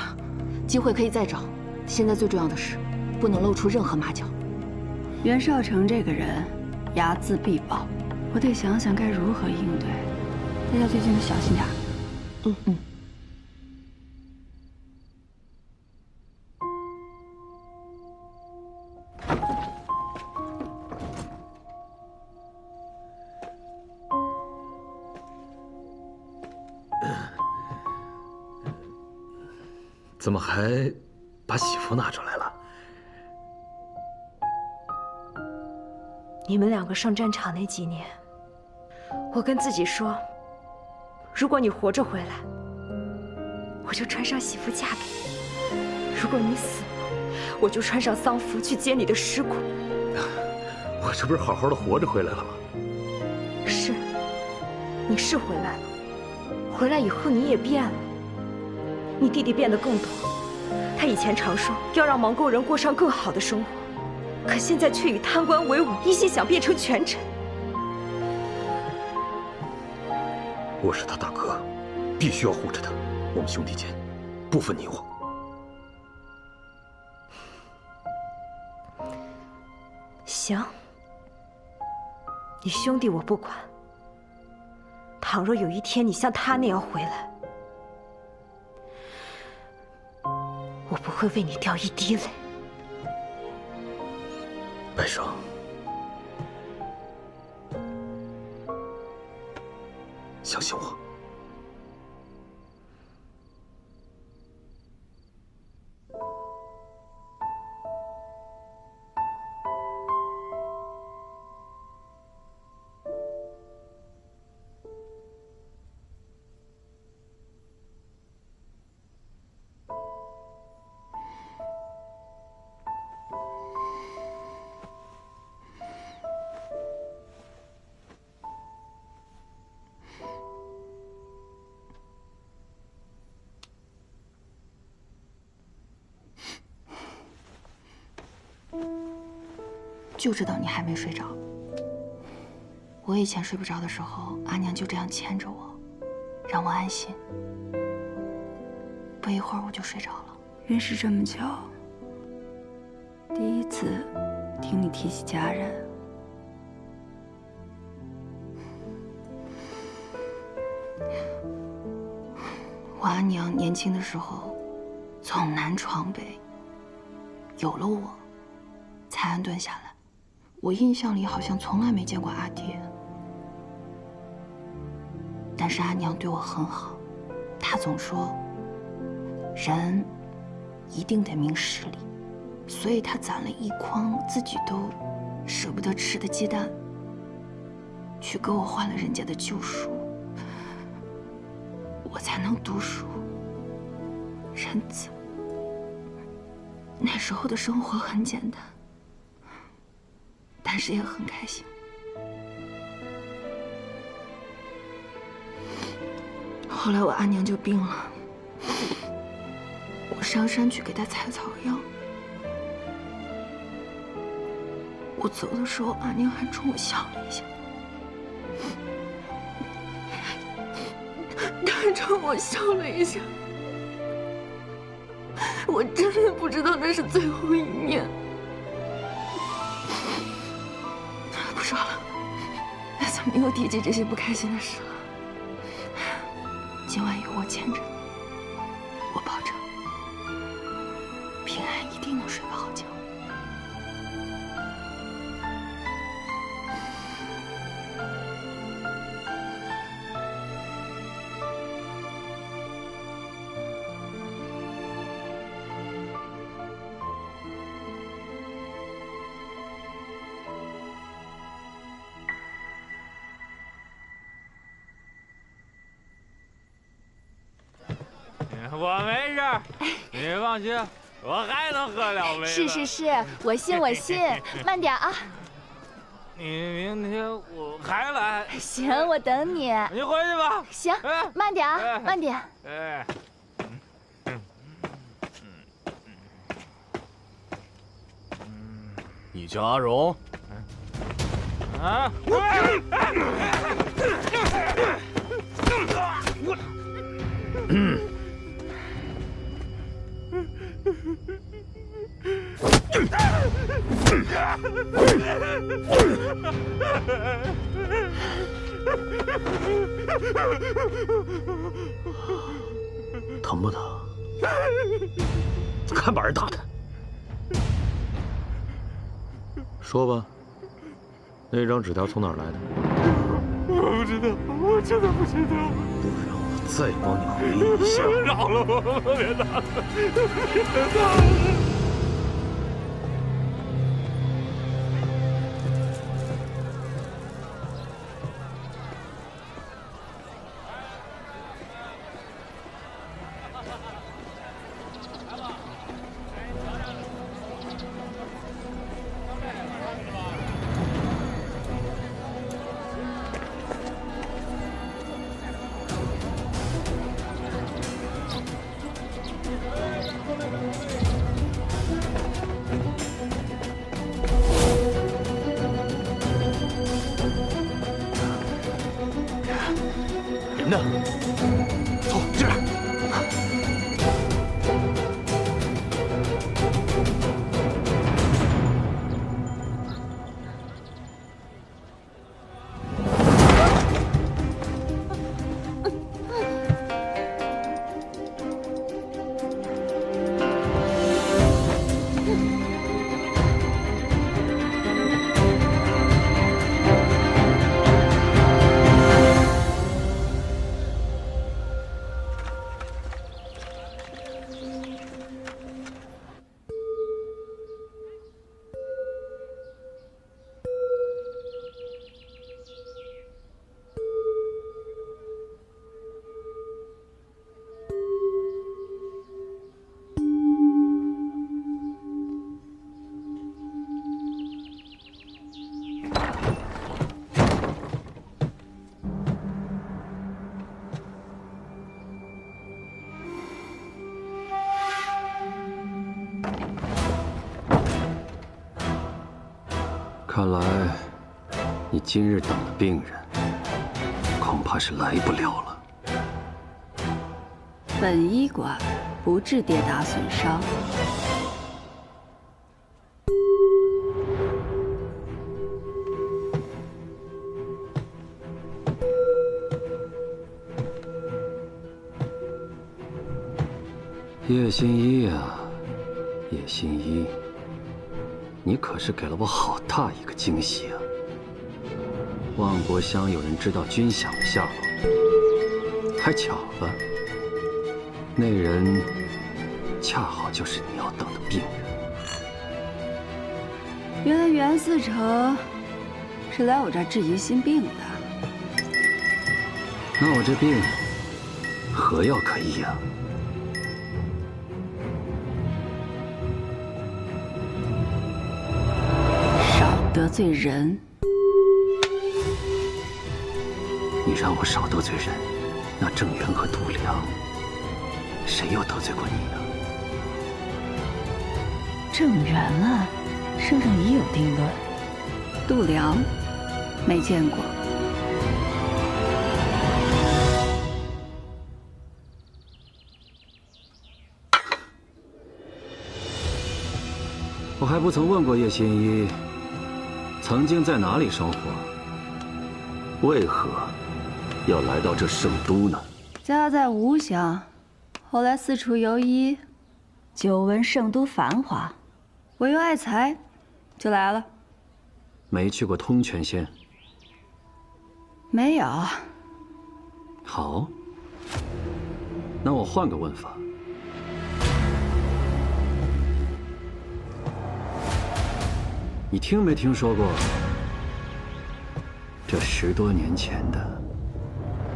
机会可以再找，现在最重要的是不能露出任何马脚。袁绍成这个人睚眦必报，我得想想该如何应对。大家最近都小心点。嗯。怎么还把喜服拿出来了？你们两个上战场那几年，我跟自己说，如果你活着回来，我就穿上喜服嫁给你；如果你死了，我就穿上丧服去接你的尸骨。我这不是好好的活着回来了吗？是，你是回来了。回来以后你也变了。你弟弟变得更多，他以前常说要让芒沟人过上更好的生活，可现在却以贪官为伍，一心想变成权臣。我是他大哥，必须要护着他。我们兄弟间不分你我。行，你兄弟我不管。倘若有一天你像他那样回来，我不会为你掉一滴泪。白生，相信我。就知道你还没睡着。我以前睡不着的时候，阿娘就这样牵着我，让我安心。不一会儿我就睡着了。认识这么久，第一次听你提起家人。我阿娘年轻的时候，从南闯北，有了我，才安顿下来。我印象里好像从来没见过阿爹，但是阿娘对我很好，她总说，人一定得明事理，所以他攒了一筐自己都舍不得吃的鸡蛋，去给我换了人家的旧书，我才能读书认字。那时候的生活很简单，但是也很开心。后来我阿娘就病了，我上山去给她采草药。我走的时候，阿娘还冲我笑了一下，她还冲我笑了一下。我真的不知道那是最后一面。不说了，怎么又提起这些不开心的事了？今晚有我牵着，我保证，平安一定能睡个好觉。我没事，你放心，我还能喝2杯。是，我信。慢点啊！你明天我还来。行，我等你。你回去吧。行，慢点啊，慢点。你叫阿荣？啊！疼不疼？看把人打的。说吧，那张纸条从哪儿来的？我不知道，我真的不知道。不然我再帮你回忆一下。饶了我，别打了，别打了。人呢？走，进来。看来，你今日等的病人，恐怕是来不了了。本医馆不治跌打损伤。叶新一呀，叶新一，你可是给了我好大一个惊喜啊！万国乡有人知道军饷的下落，还巧了，那人恰好就是你要等的病人。原来袁思成是来我这儿治疑心病的。那我这病何药可医呀？少得罪人。你让我少得罪人，那郑源和杜良，谁又得罪过你呀？郑源啊，身上已有定论。杜良，没见过。我还不曾问过叶新一，曾经在哪里生活？为何要来到这圣都呢？家在吴乡，后来四处游医，久闻圣都繁华，我又爱财，就来了。没去过通泉县？没有。好，那我换个问法。你听没听说过这10多年前的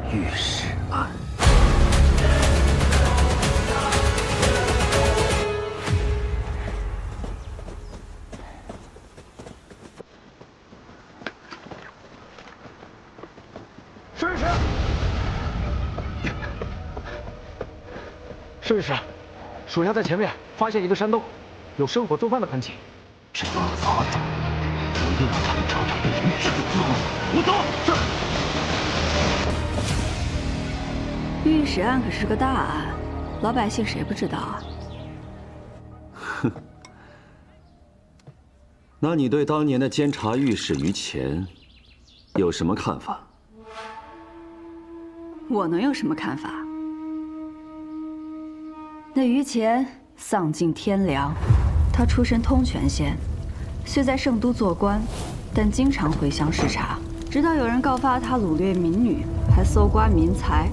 御史案？试试，试试，属下在前面发现一个山洞，有生火做饭的痕迹。这个杂子，我一定让他们尝尝被御史的滋味。我走。是。御史案可是个大案，老百姓谁不知道啊？哼。那你对当年的监察御史于乾有什么看法？我能有什么看法？那于乾丧尽天良，他出身通泉县，虽在圣都做官，但经常回乡视察。直到有人告发他掳掠民女，还搜刮民财。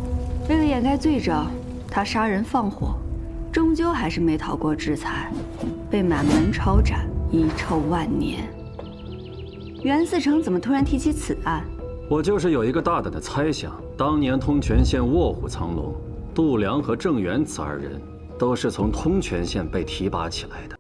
为了掩盖罪证，他杀人放火，终究还是没逃过制裁，被满门抄斩，遗臭万年。袁嗣成怎么突然提起此案？我就是有一个大胆的猜想：当年通泉县卧虎藏龙，杜良和郑源此2人都是从通泉县被提拔起来的。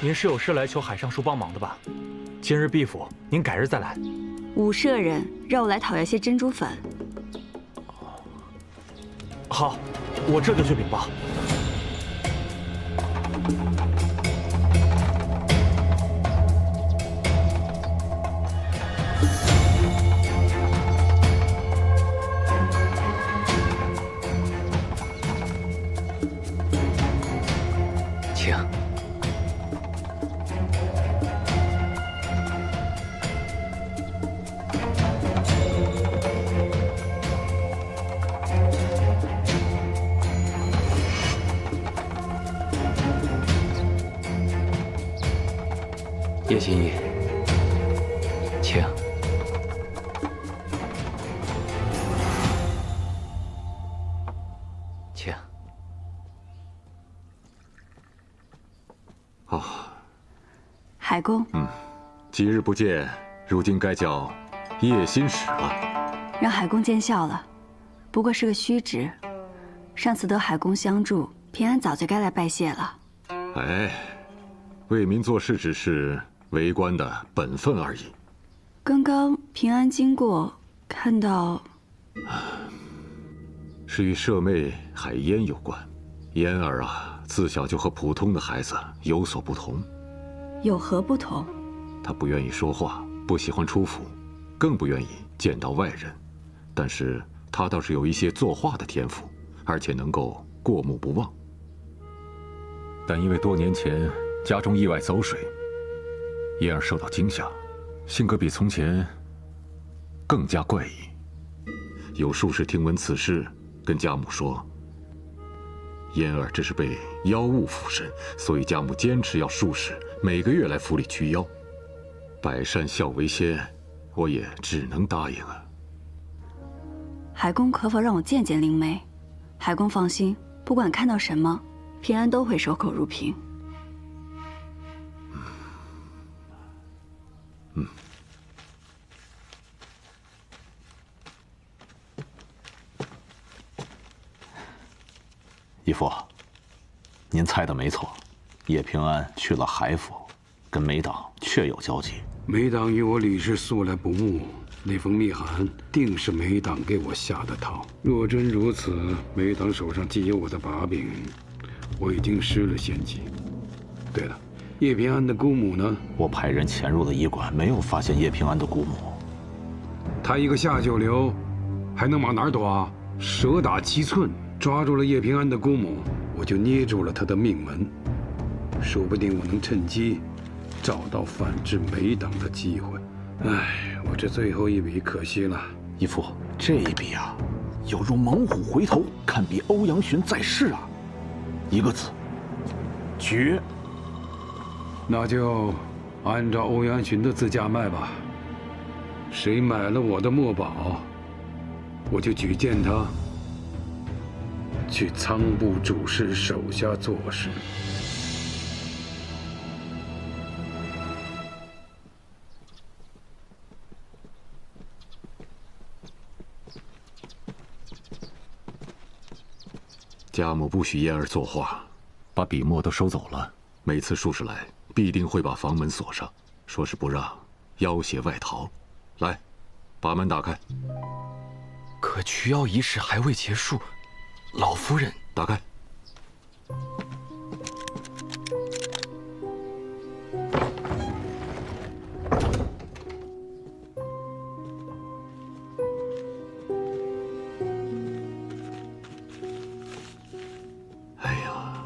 您是有事来求海上叔帮忙的吧？今日毕府，您改日再来。武舍人让我来讨要些珍珠粉。好，我这就去禀报。请。叶心怡，请。请。哦，海公。几日不见，如今该叫叶心使了。让海公见笑了，不过是个虚职。上次得海公相助，平安早就该来拜谢了。哎，为民做事之事，为官的本分而已。刚刚平安经过，看到是与舍妹海嫣有关。嫣儿啊，自小就和普通的孩子有所不同。有何不同？她不愿意说话，不喜欢出府，更不愿意见到外人。但是她倒是有一些作画的天赋，而且能够过目不忘。但因为多年前家中意外走水，嫣儿受到惊吓，性格比从前更加怪异。有术士听闻此事，跟家母说，嫣儿这是被妖物附身，所以家母坚持要术士每个月来府里驱妖。百善孝为先，我也只能答应啊。海公可否让我见见灵媒？海公放心，不管看到什么，平安都会守口如瓶。义父，您猜的没错，叶平安去了海府，跟梅党确有交集。梅党与我李氏素来不睦，那封密函定是梅党给我下的套。若真如此，梅党手上既有我的把柄，我已经失了先机。对了，叶平安的姑母呢？我派人潜入了医馆，没有发现叶平安的姑母。他一个下九流，还能往哪儿躲啊？蛇打七寸。抓住了叶平安的姑母，我就捏住了他的命门，说不定我能趁机找到反制梅党的机会。唉，我这最后一笔可惜了。义父，这一笔啊，有如猛虎回头，堪比欧阳询在世啊！一个字，绝。那就按照欧阳询的字价卖吧。谁买了我的墨宝，我就举荐他去仓部主事手下做事。家母不许嫣儿作画，把笔墨都收走了。每次术士来，必定会把房门锁上，说是不让妖邪外逃。来，把门打开。可驱妖仪式还未结束。老夫人，打开。哎呀，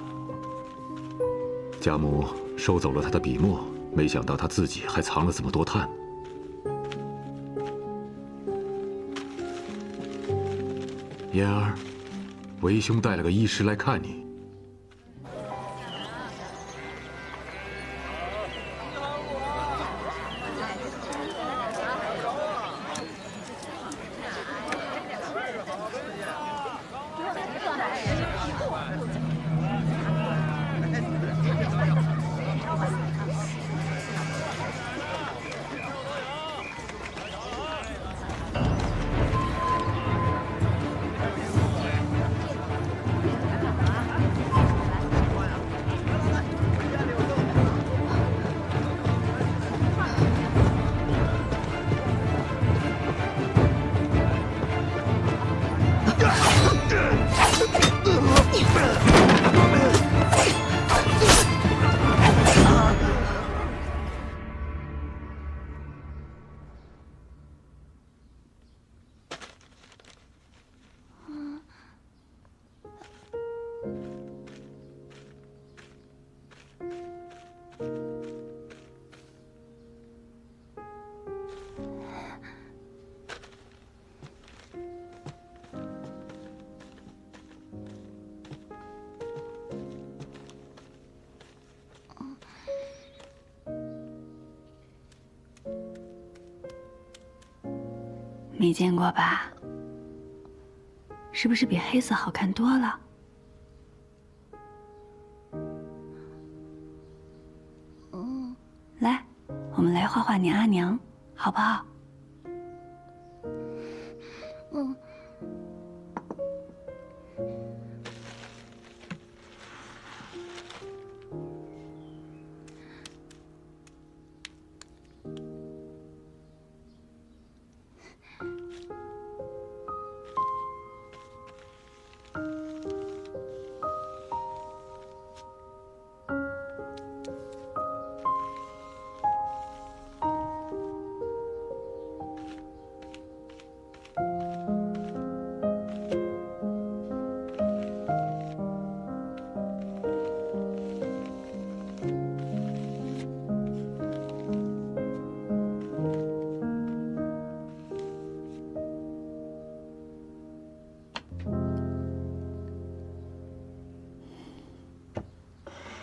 家母收走了他的笔墨，没想到他自己还藏了这么多炭。嫣儿。为兄带了个医师来看你。没见过吧？是不是比黑色好看多了？来，我们来画画你阿娘，好不好？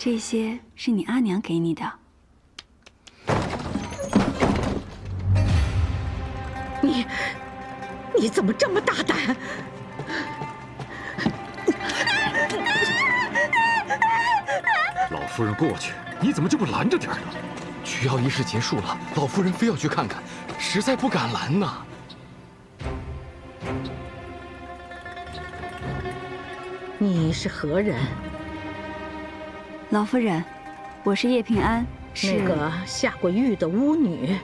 这些是你阿娘给你的。你怎么这么大胆？老夫人过去，你怎么就不拦着点呢？取药仪式结束了，老夫人非要去看看，实在不敢拦呐。你是何人？老夫人，我是叶平安，是那个下过狱的巫女。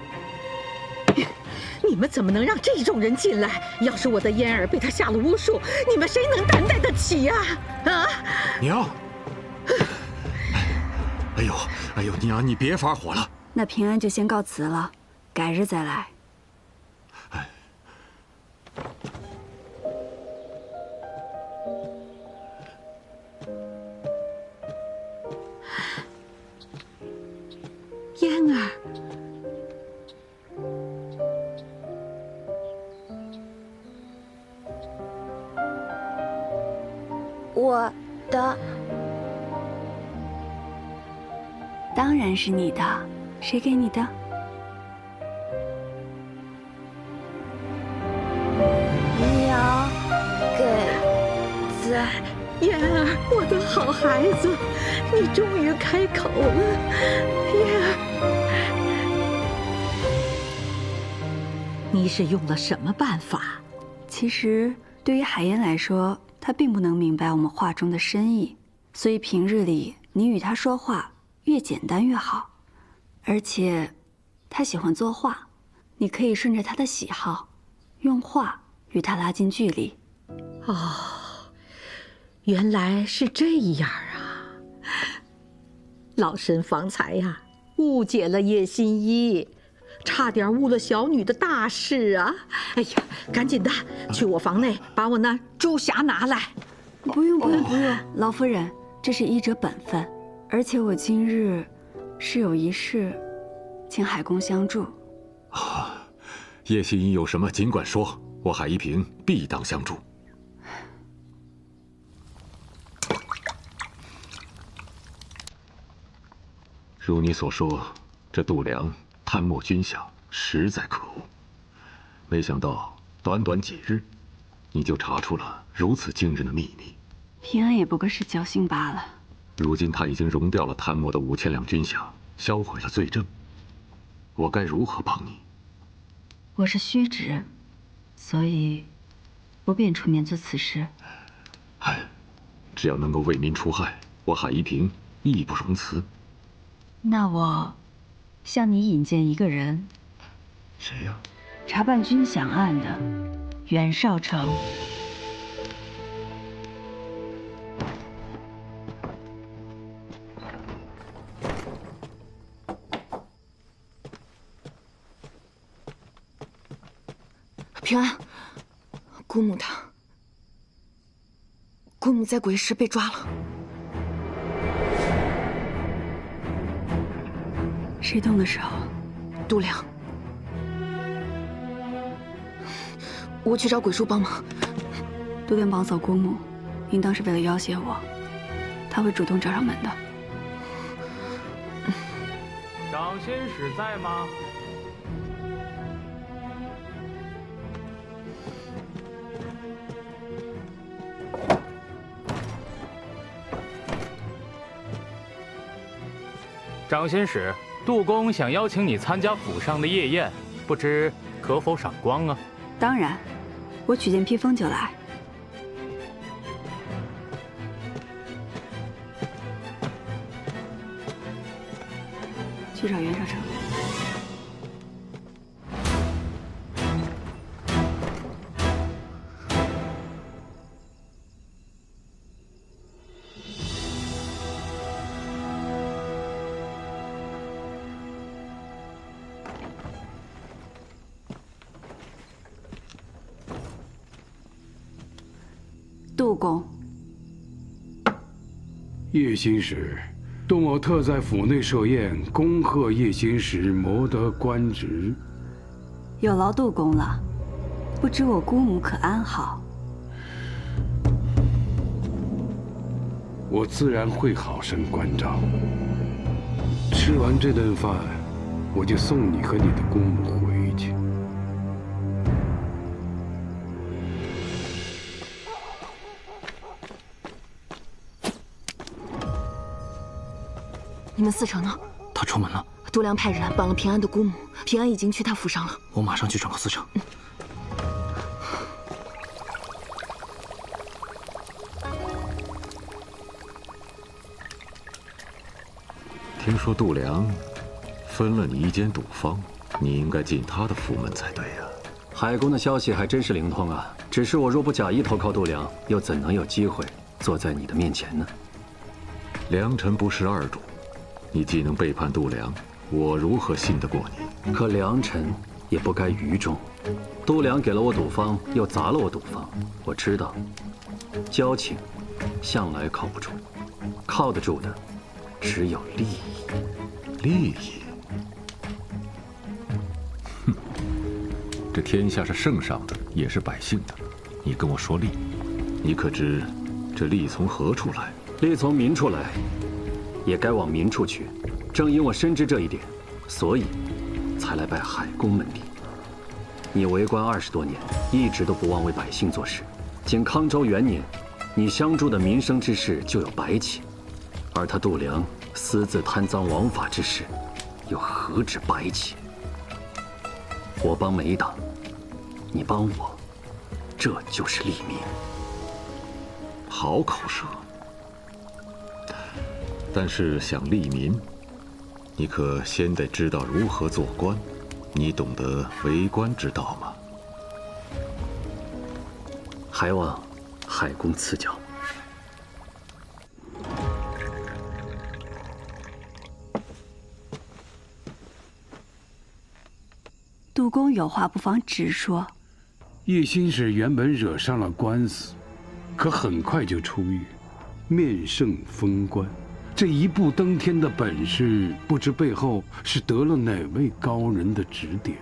你们怎么能让这种人进来？要是我的嫣儿被他下了巫术，你们谁能担待得起呀？啊！娘，哎呦，娘，你别发火了。那平安就先告辞了，改日再来。嫣儿。我的，当然是你的，谁给你的？娘给的。嫣儿，我的好孩子，你终于开口了，嫣儿。你是用了什么办法？其实对于海燕来说，他并不能明白我们话中的深意，所以平日里你与他说话越简单越好。而且，他喜欢作画，你可以顺着他的喜好，用画与他拉近距离。哦，原来是这样啊！老身方才呀，误解了叶心一，差点误了小女的大事啊！哎呀，赶紧的，去我房内把我那朱匣拿来。不用，老夫人，这是医者本分。而且我今日是有一事，请海公相助。叶心怡有什么尽管说，我海一平必当相助。如你所说，这度量贪墨军饷实在可恶。没想到短短几日，你就查出了如此惊人的秘密。平安也不过是侥幸罢了。如今他已经熔掉了贪墨的5000两军饷，销毁了罪证，我该如何帮你？我是虚职，所以不便出面做此事。只要能够为民除害，我海一平义不容辞。那我向你引荐一个人。谁呀？查办军饷案的袁绍成。平安，姑母姑母在鬼市被抓了。谁动的手？度量。我去找鬼叔帮忙。度量绑走姑母，应当是为了要挟我，他会主动找上门的。掌仙使在吗？掌仙使，杜公想邀请你参加府上的夜宴，不知可否赏光啊？当然，我取件披风就来。去找袁绍成。杜公，叶心使，杜某特在府内设宴，恭贺叶心使谋得官职。有劳杜公了，不知我姑母可安好？我自然会好生关照。吃完这顿饭，我就送你和你的姑母回去。你们4成呢？他出门了。度量派人绑了平安的姑母，平安已经去他府上了。我马上去转告4成。听说度量分了你一间赌坊，你应该进他的府门才对呀。海公的消息还真是灵通啊！只是我若不假意投靠度量，又怎能有机会坐在你的面前呢？良臣不识二主，你既能背叛度量，我如何信得过你？可良臣也不该愚忠。度量给了我赌坊，又砸了我赌坊，我知道，交情向来靠不住，靠得住的只有利益。利益？哼，这天下是圣上的，也是百姓的。你跟我说利，你可知这利从何处来？利从民处来，也该往民处去。正因我深知这一点，所以才来拜海公门第。你为官20多年，一直都不忘为百姓做事。仅康州元年，你相助的民生之事就有100起，而他度量私自贪赃枉法之事，又何止100起？我帮没党，你帮我，这就是利民。好口舌。但是想利民，你可先得知道如何做官。你懂得为官之道吗？还望海公赐教。杜公有话不妨直说。叶心使原本惹上了官司，可很快就出狱，面圣封官。这一步登天的本事，不知背后是得了哪位高人的指点。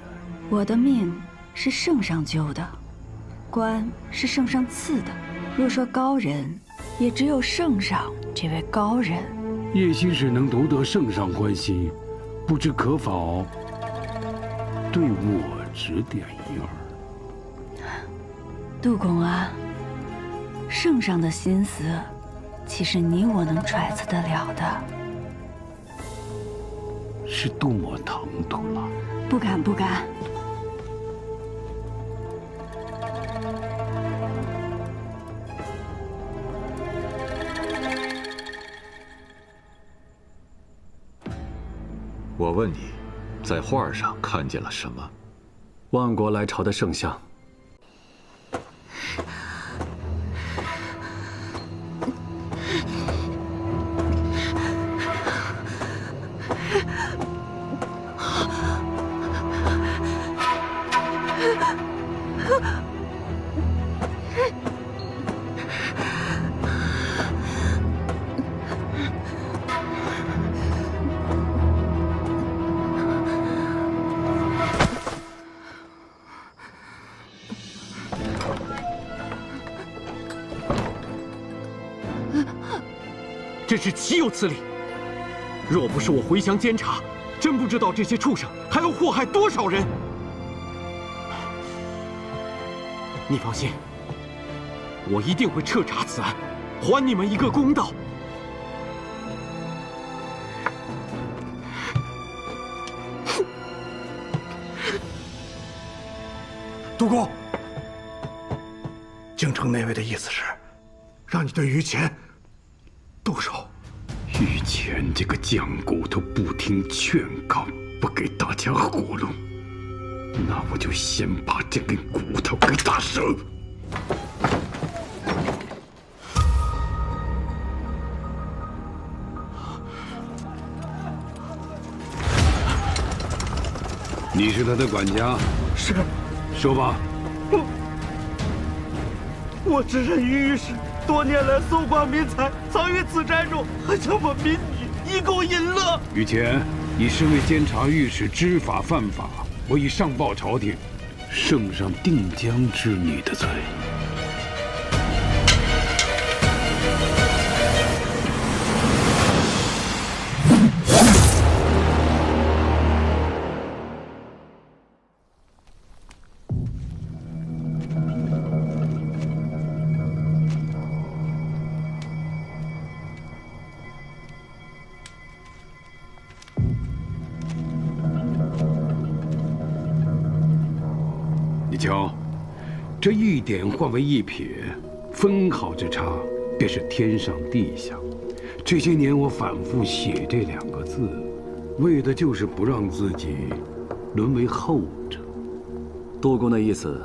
我的命是圣上救的，官是圣上赐的。若说高人，也只有圣上这位高人。叶心使能夺得圣上欢心，不知可否对我指点一二？杜公啊，圣上的心思，岂是你我能揣测得了的？是多么唐突了！不敢，不敢。我问你，在画上看见了什么？万国来朝的圣像。真是岂有此理！若不是我回乡监察，真不知道这些畜生还要祸害多少人。你放心，我一定会彻查此案，还你们一个公道。杜公，京城那位的意思是，让你对于谦动手。于谦这个犟骨头不听劝告，不给大家活路，那我就先把这根骨头给打折。你是他的管家？是。说吧。我只认于御史多年来搜刮民财，藏于此宅中，还将我民女以供淫乐。于谦，你身为监察御史，知法犯法，我已上报朝廷，圣上定将治你的罪。瞧，这一点换为一撇，分毫之差，便是天上地下。这些年我反复写这2个字，为的就是不让自己沦为后者。杜公的意思，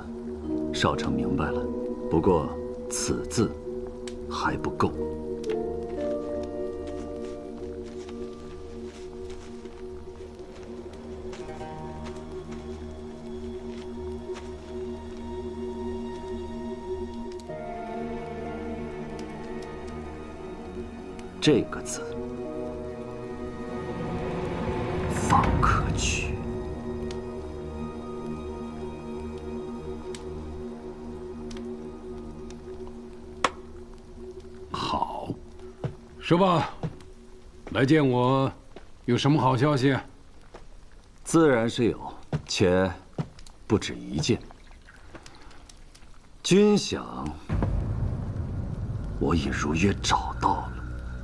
少成明白了。不过此字还不够。这个字方可取。好，说吧，来见我，有什么好消息？自然是有，且不止一件。军饷，我已如约找到了。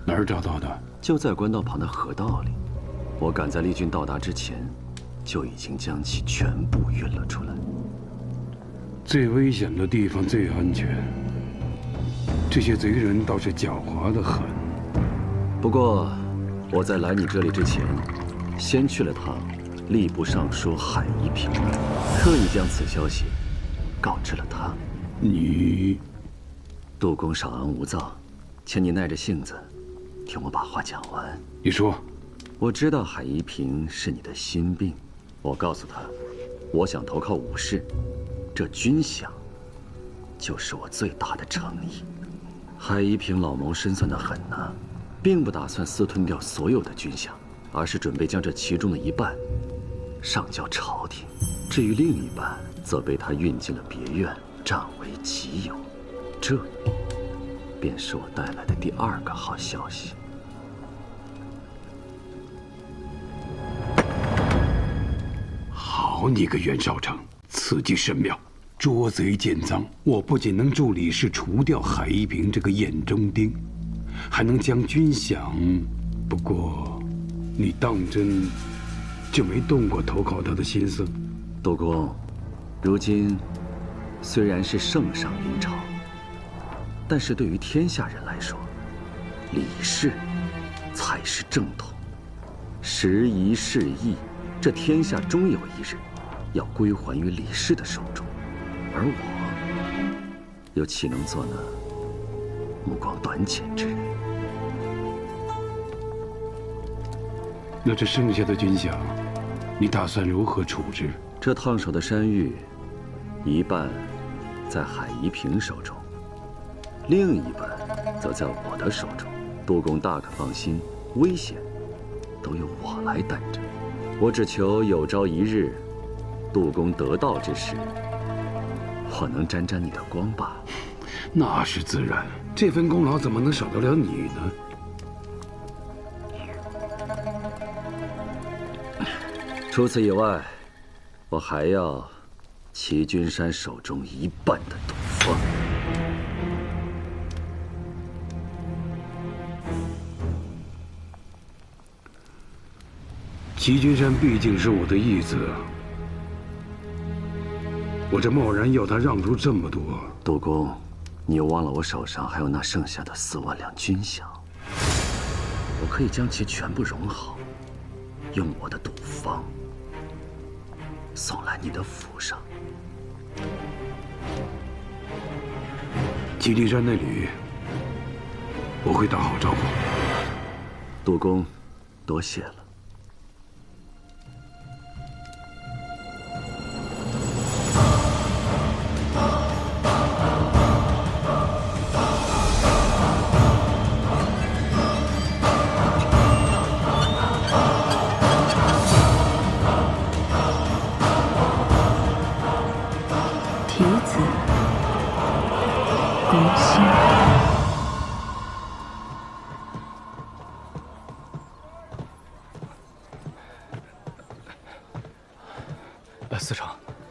哪儿找到的？就在官道旁的河道里。我赶在丽军到达之前，就已经将其全部运了出来。最危险的地方最安全。这些贼人倒是狡猾得很。不过，我在来你这里之前，先去了趟吏部尚书海一平，特意将此消息告知了他。你，杜公少安勿躁，请你耐着性子。听我把话讲完。你说，我知道海一平是你的心病。我告诉他，我想投靠武士，这军饷就是我最大的诚意。海一平老谋深算得很呐，并不打算私吞掉所有的军饷，而是准备将这其中的一半上交朝廷，至于另一半，则被他运进了别院，占为己有。这便是我带来的第2个好消息。好你个袁绍成，此计甚妙，捉贼见赃。我不仅能助李氏除掉海一平这个眼中钉，还能将军饷。不过，你当真就没动过投靠他的心思？杜公，如今虽然是圣上临朝，但是对于天下人来说，李氏才是正统。时移世易，这天下终有一日要归还于李氏的手中，而我又岂能做那目光短浅之人？那这剩下的军饷，你打算如何处置？这烫手的山芋，一半在海一平手中，另一半则在我的手中。杜公大可放心，危险都由我来担着。我只求有朝一日，杜公得道之时，我能沾沾你的光罢了。那是自然，这份功劳怎么能少得了你呢？除此以外，我还要齐君山手中一半的赌方。齐君山毕竟是我的义子，我这贸然要他让出这么多，杜公，你又忘了我手上还有那剩下的4万两军饷，我可以将其全部融好，用我的赌方送来你的府上。齐君山那里，我会打好招呼。杜公，多谢了。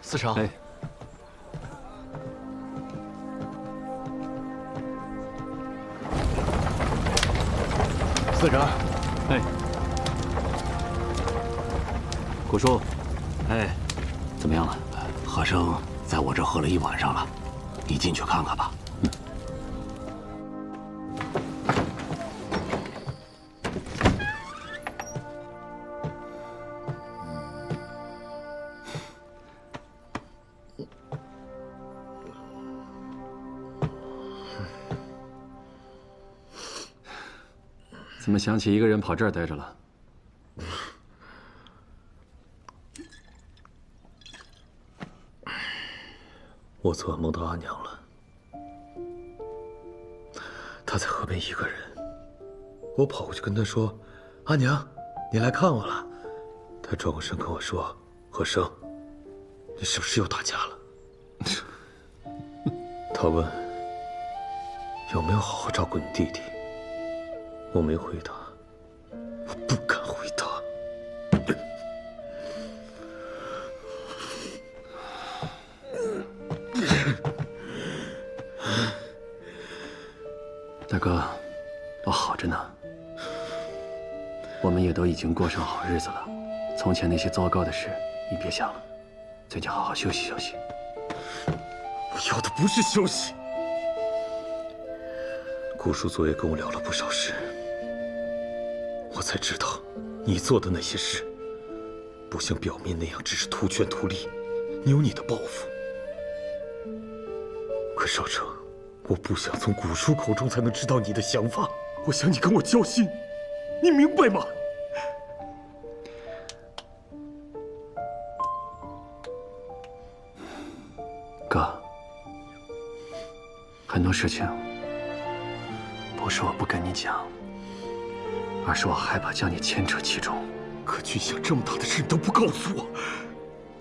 司长，哎，司长，哎，古叔，哎，怎么样了？和生在我这喝了一晚上了，你进去看看吧。怎么想起一个人跑这儿待着了？我昨晚梦到阿娘了，她在河边一个人。我跑过去跟她说：“阿娘，你来看我了。”她转过身跟我说：“和生，你是不是又打架了？”她问有没有好好照顾你弟弟。我没回答，我不敢回答。大哥，我好着呢。我们也都已经过上好日子了，从前那些糟糕的事，你别想了。最近好好休息休息。我要的不是休息。顾叔昨夜跟我聊了不少事，我才知道，你做的那些事，不像表面那样只是图权图利，你有你的抱负。可少成，我不想从古叔口中才能知道你的想法，我想你跟我交心，你明白吗？哥，很多事情不是我不跟你讲，而是我害怕将你牵扯其中。可君想这么大的事你都不告诉我，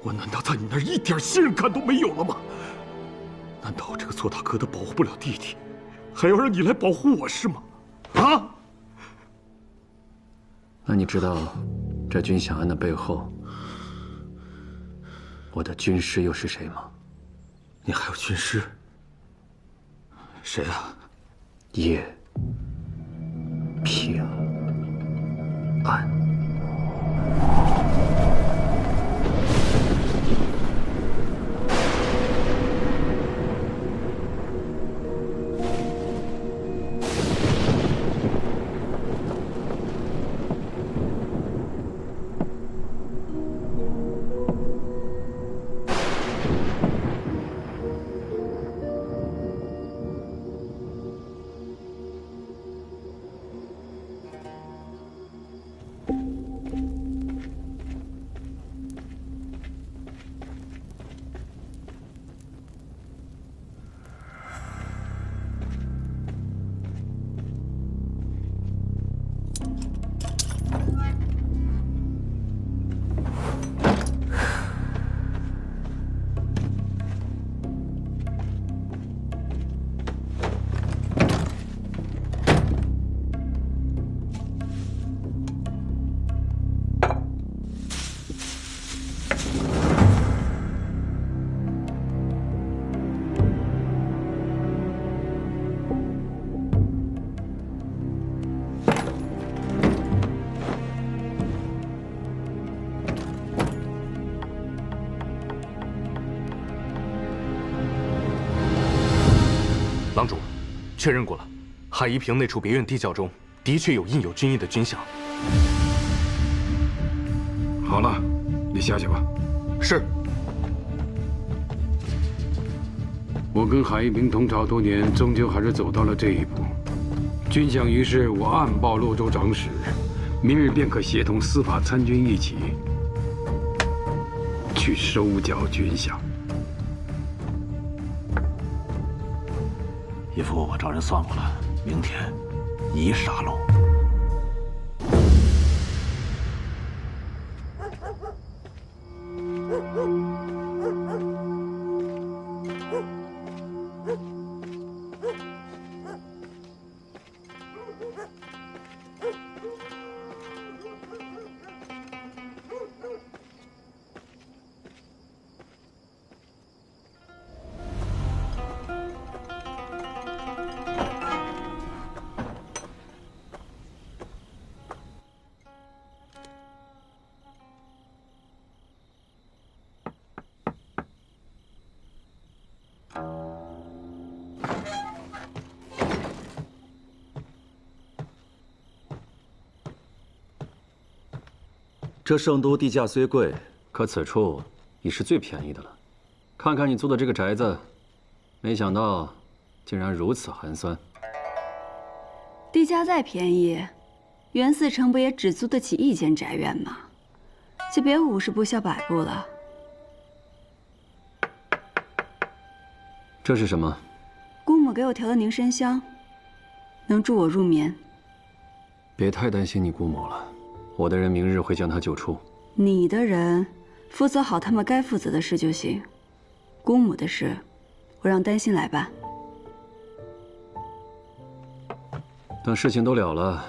我难道在你那儿一点信任感都没有了吗？难道这个做大哥的保护不了弟弟，还要让你来保护我是吗？啊？那你知道这君享案的背后，我的军师又是谁吗？你还有军师？谁啊？叶平安。郎主，确认过了，海夷平那处别院地窖中的确有印有军印的军饷。好了，你下去吧。是。我跟海夷平同朝多年，终究还是走到了这一步。军饷于是我暗报洛州长史，明日便可协同司法参军一起去收缴军饷。义父，我找人算过了，明天一杀戮。这圣都地价虽贵，可此处已是最便宜的了。看看你租的这个宅子，没想到竟然如此寒酸。地价再便宜，袁4城不也只租得起一间宅院吗？就别50步笑100步了。这是什么？姑母给我调的凝神香，能助我入眠。别太担心你姑母了，我的人明日会将她救出。你的人负责好他们该负责的事就行，姑母的事，我让丹心来办。等事情都了了，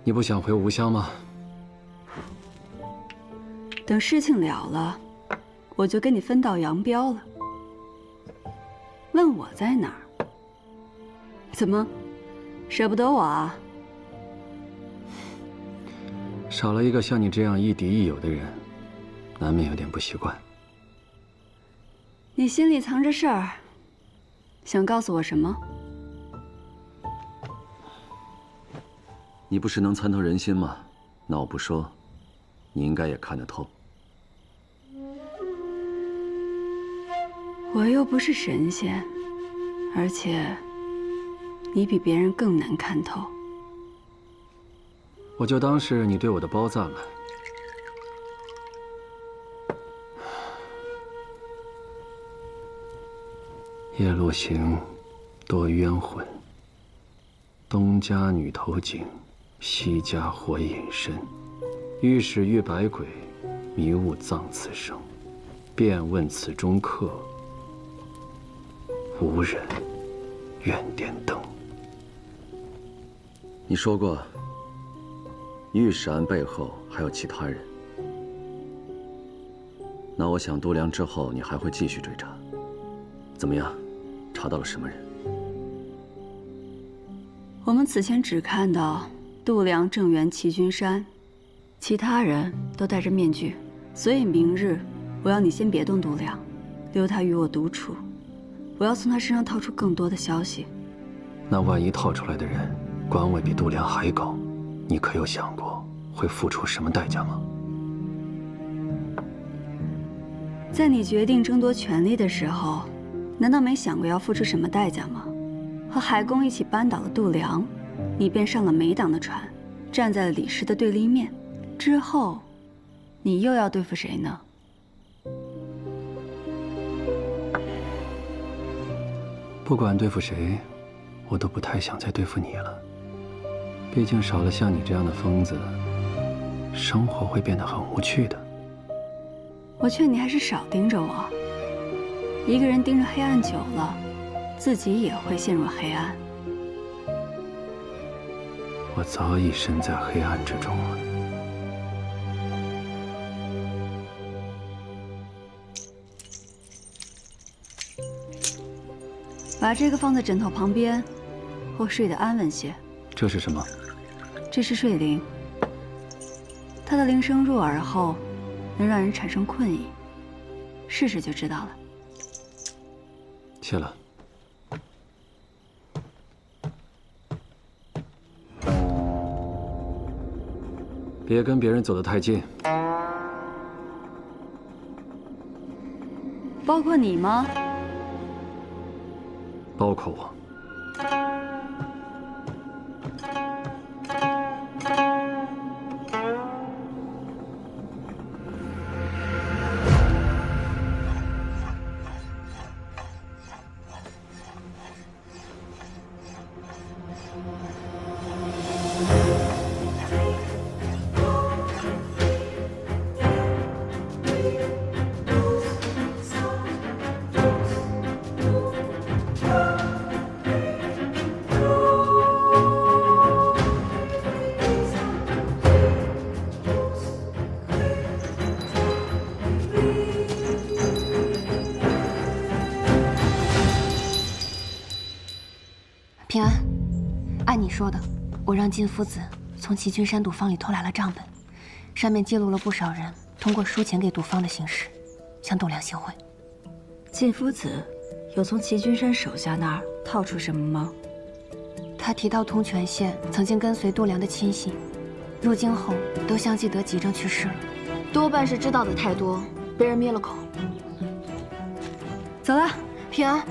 你不想回吴乡吗？等事情了了，我就跟你分道扬镳了。问我在哪儿？怎么，舍不得我啊？少了一个像你这样亦敌亦友的人，难免有点不习惯。你心里藏着事儿，想告诉我什么？你不是能参透人心吗？那我不说，你应该也看得透。我又不是神仙，而且你比别人更难看透。我就当是你对我的褒赞了。夜路行，多冤魂。东家女头颈，西家火隐身。御史遇百鬼，迷雾葬此生。便问此中客，无人愿点灯。你说过，御史案背后还有其他人。那我想，度量之后你还会继续追查。怎么样？查到了什么人？我们此前只看到度量、郑源、齐君山，其他人都戴着面具，所以明日我要你先别动度量，留他与我独处。我要从他身上套出更多的消息。那万一套出来的人官位比度量还高，你可有想过会付出什么代价吗？在你决定争夺权力的时候，难道没想过要付出什么代价吗？和海公一起扳倒了度量，你便上了美党的船，站在了李氏的对立面。之后，你又要对付谁呢？不管对付谁，我都不太想再对付你了。毕竟少了像你这样的疯子，生活会变得很无趣的。我劝你还是少盯着我。一个人盯着黑暗久了，自己也会陷入黑暗。我早已身在黑暗之中了。把这个放在枕头旁边，会睡得安稳些。这是什么？这是睡铃。它的铃声入耳后，能让人产生困意。试试就知道了。谢了。别跟别人走得太近。包括你吗？包括我。平安，按你说的，我让靳夫子从齐君山赌坊里偷来了账本，上面记录了不少人通过输钱给赌坊的形式，向度量行贿。靳夫子有从齐君山手下那儿套出什么吗？他提到通泉县曾经跟随度量的亲信，入京后都相继得急症去世了，多半是知道的太多，被人灭了口。走了，平安，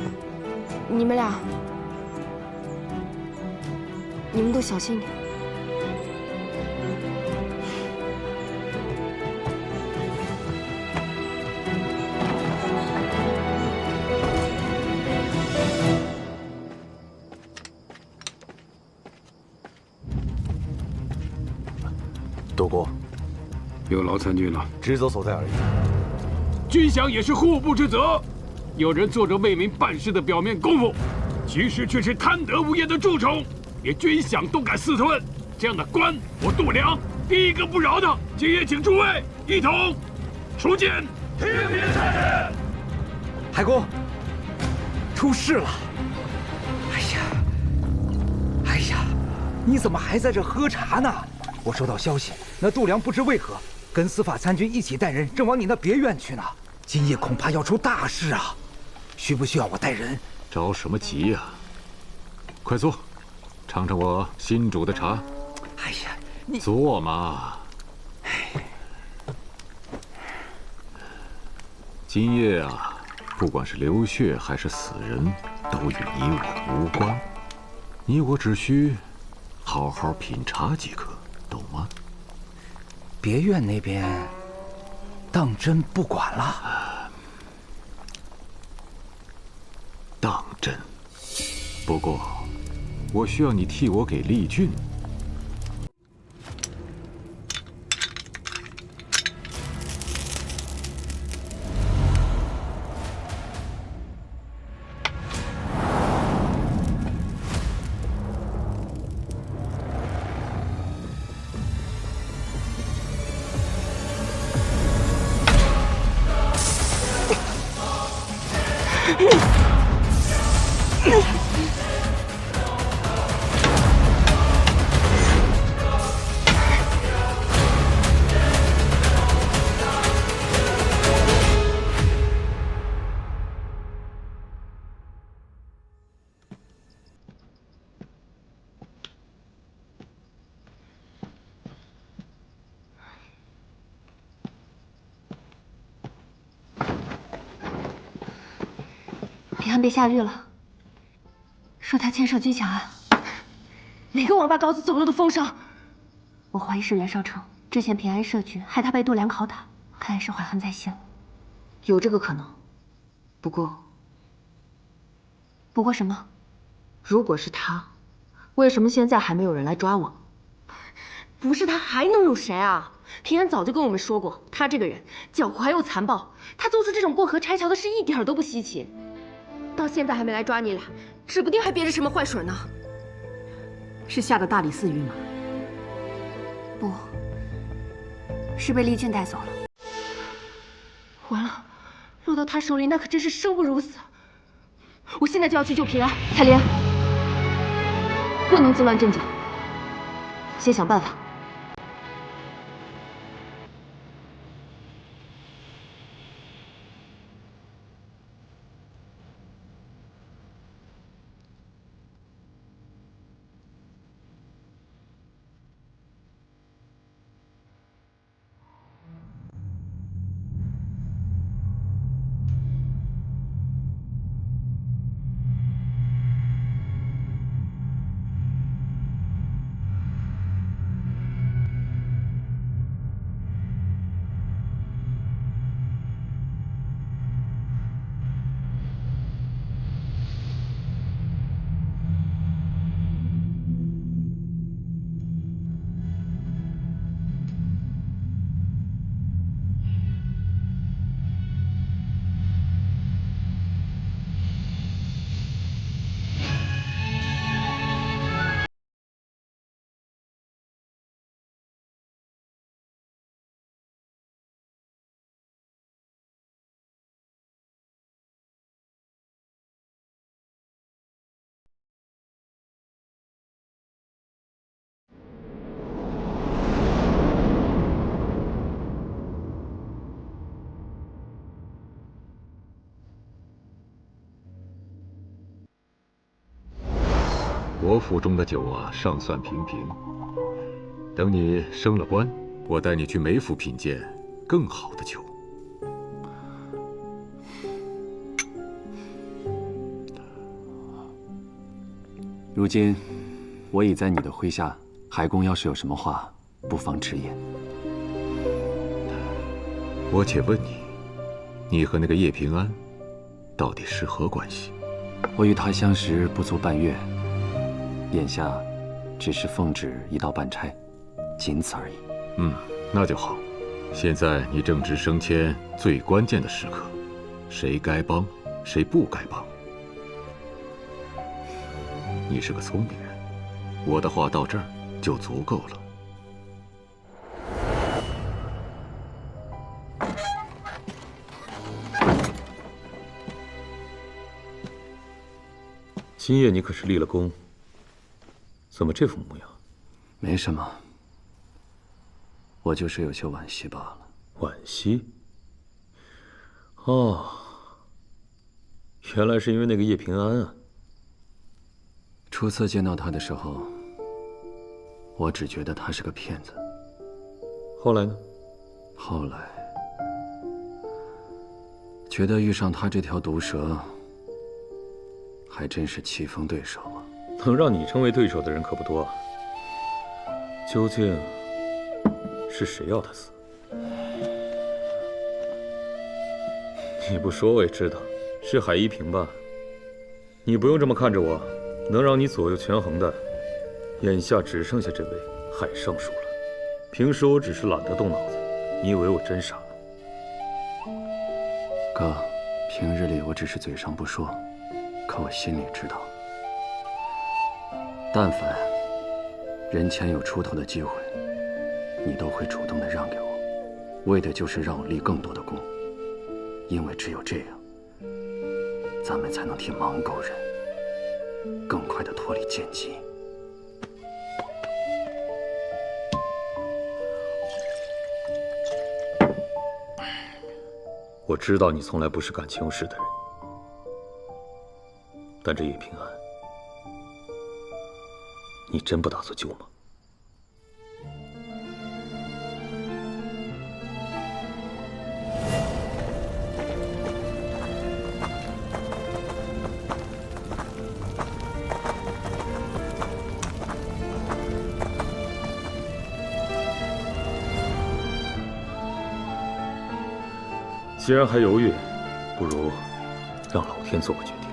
你们俩，你们都小心点。杜公，有劳参军了，职责所在而已。军饷也是户部之责。有人做着为民办事的表面功夫，其实却是贪得无厌的蛀虫，连军饷都敢私吞，这样的官，我度量第一个不饶的。今夜请诸位一同出见。听命差使。海公，出事了！哎呀，你怎么还在这喝茶呢？我收到消息，那度量不知为何跟司法参军一起带人正往你那别院去呢。今夜恐怕要出大事啊！需不需要我带人？着什么急呀？快坐，尝尝我新煮的茶。哎呀，你坐嘛。今夜啊，不管是流血还是死人，都与你我无关。你我只需好好品茶即可，懂吗？别院那边，当真不管了。当真。不过，我需要你替我给丽俊。平安被下狱了，说他牵涉军饷案。哪个王八羔子走漏的风声？我怀疑是袁绍成之前平安设局，害他被度量拷打，看来是怀恨在心了。有这个可能，不过什么？如果是他，为什么现在还没有人来抓我？不是他还能有谁啊？平安早就跟我们说过，他这个人狡猾又残暴，他做出这种过河拆桥的事一点都不稀奇。到现在还没来抓你俩，指不定还憋着什么坏水呢。是下的大理寺狱吗？不，是被丽俊带走了。完了，落到他手里那可真是生不如死。我现在就要去救平安。彩莲，不能自乱阵脚，先想办法。我府中的酒啊，尚算平平。等你升了官，我带你去梅府品鉴更好的酒。如今，我已在你的麾下，海公要是有什么话，不妨直言。我且问你，你和那个叶平安，到底是何关系？我与他相识不足半月，眼下只是奉旨一道办差，仅此而已。那就好。现在你正值升迁最关键的时刻，谁该帮，谁不该帮。你是个聪明人，我的话到这儿就足够了。今夜你可是立了功，怎么这副模样？没什么，我就是有些惋惜罢了。惋惜？哦，原来是因为那个叶平安啊。初次见到他的时候，我只觉得他是个骗子。后来呢？后来觉得遇上他这条毒蛇，还真是棋逢对手啊！能让你成为对手的人可不多啊。究竟是谁要他死？你不说我也知道，是海一平吧？你不用这么看着我，能让你左右权衡的，眼下只剩下这位海尚书了。平时我只是懒得动脑子，你以为我真傻？哥，平日里我只是嘴上不说，可我心里知道，但凡人前有出头的机会，你都会主动的让给我，为的就是让我立更多的功，因为只有这样，咱们才能替盲狗人更快的脱离剑疾。我知道你从来不是感情用事的人，但这叶平安，你真不打算救吗？既然还犹豫，不如让老天做个决定。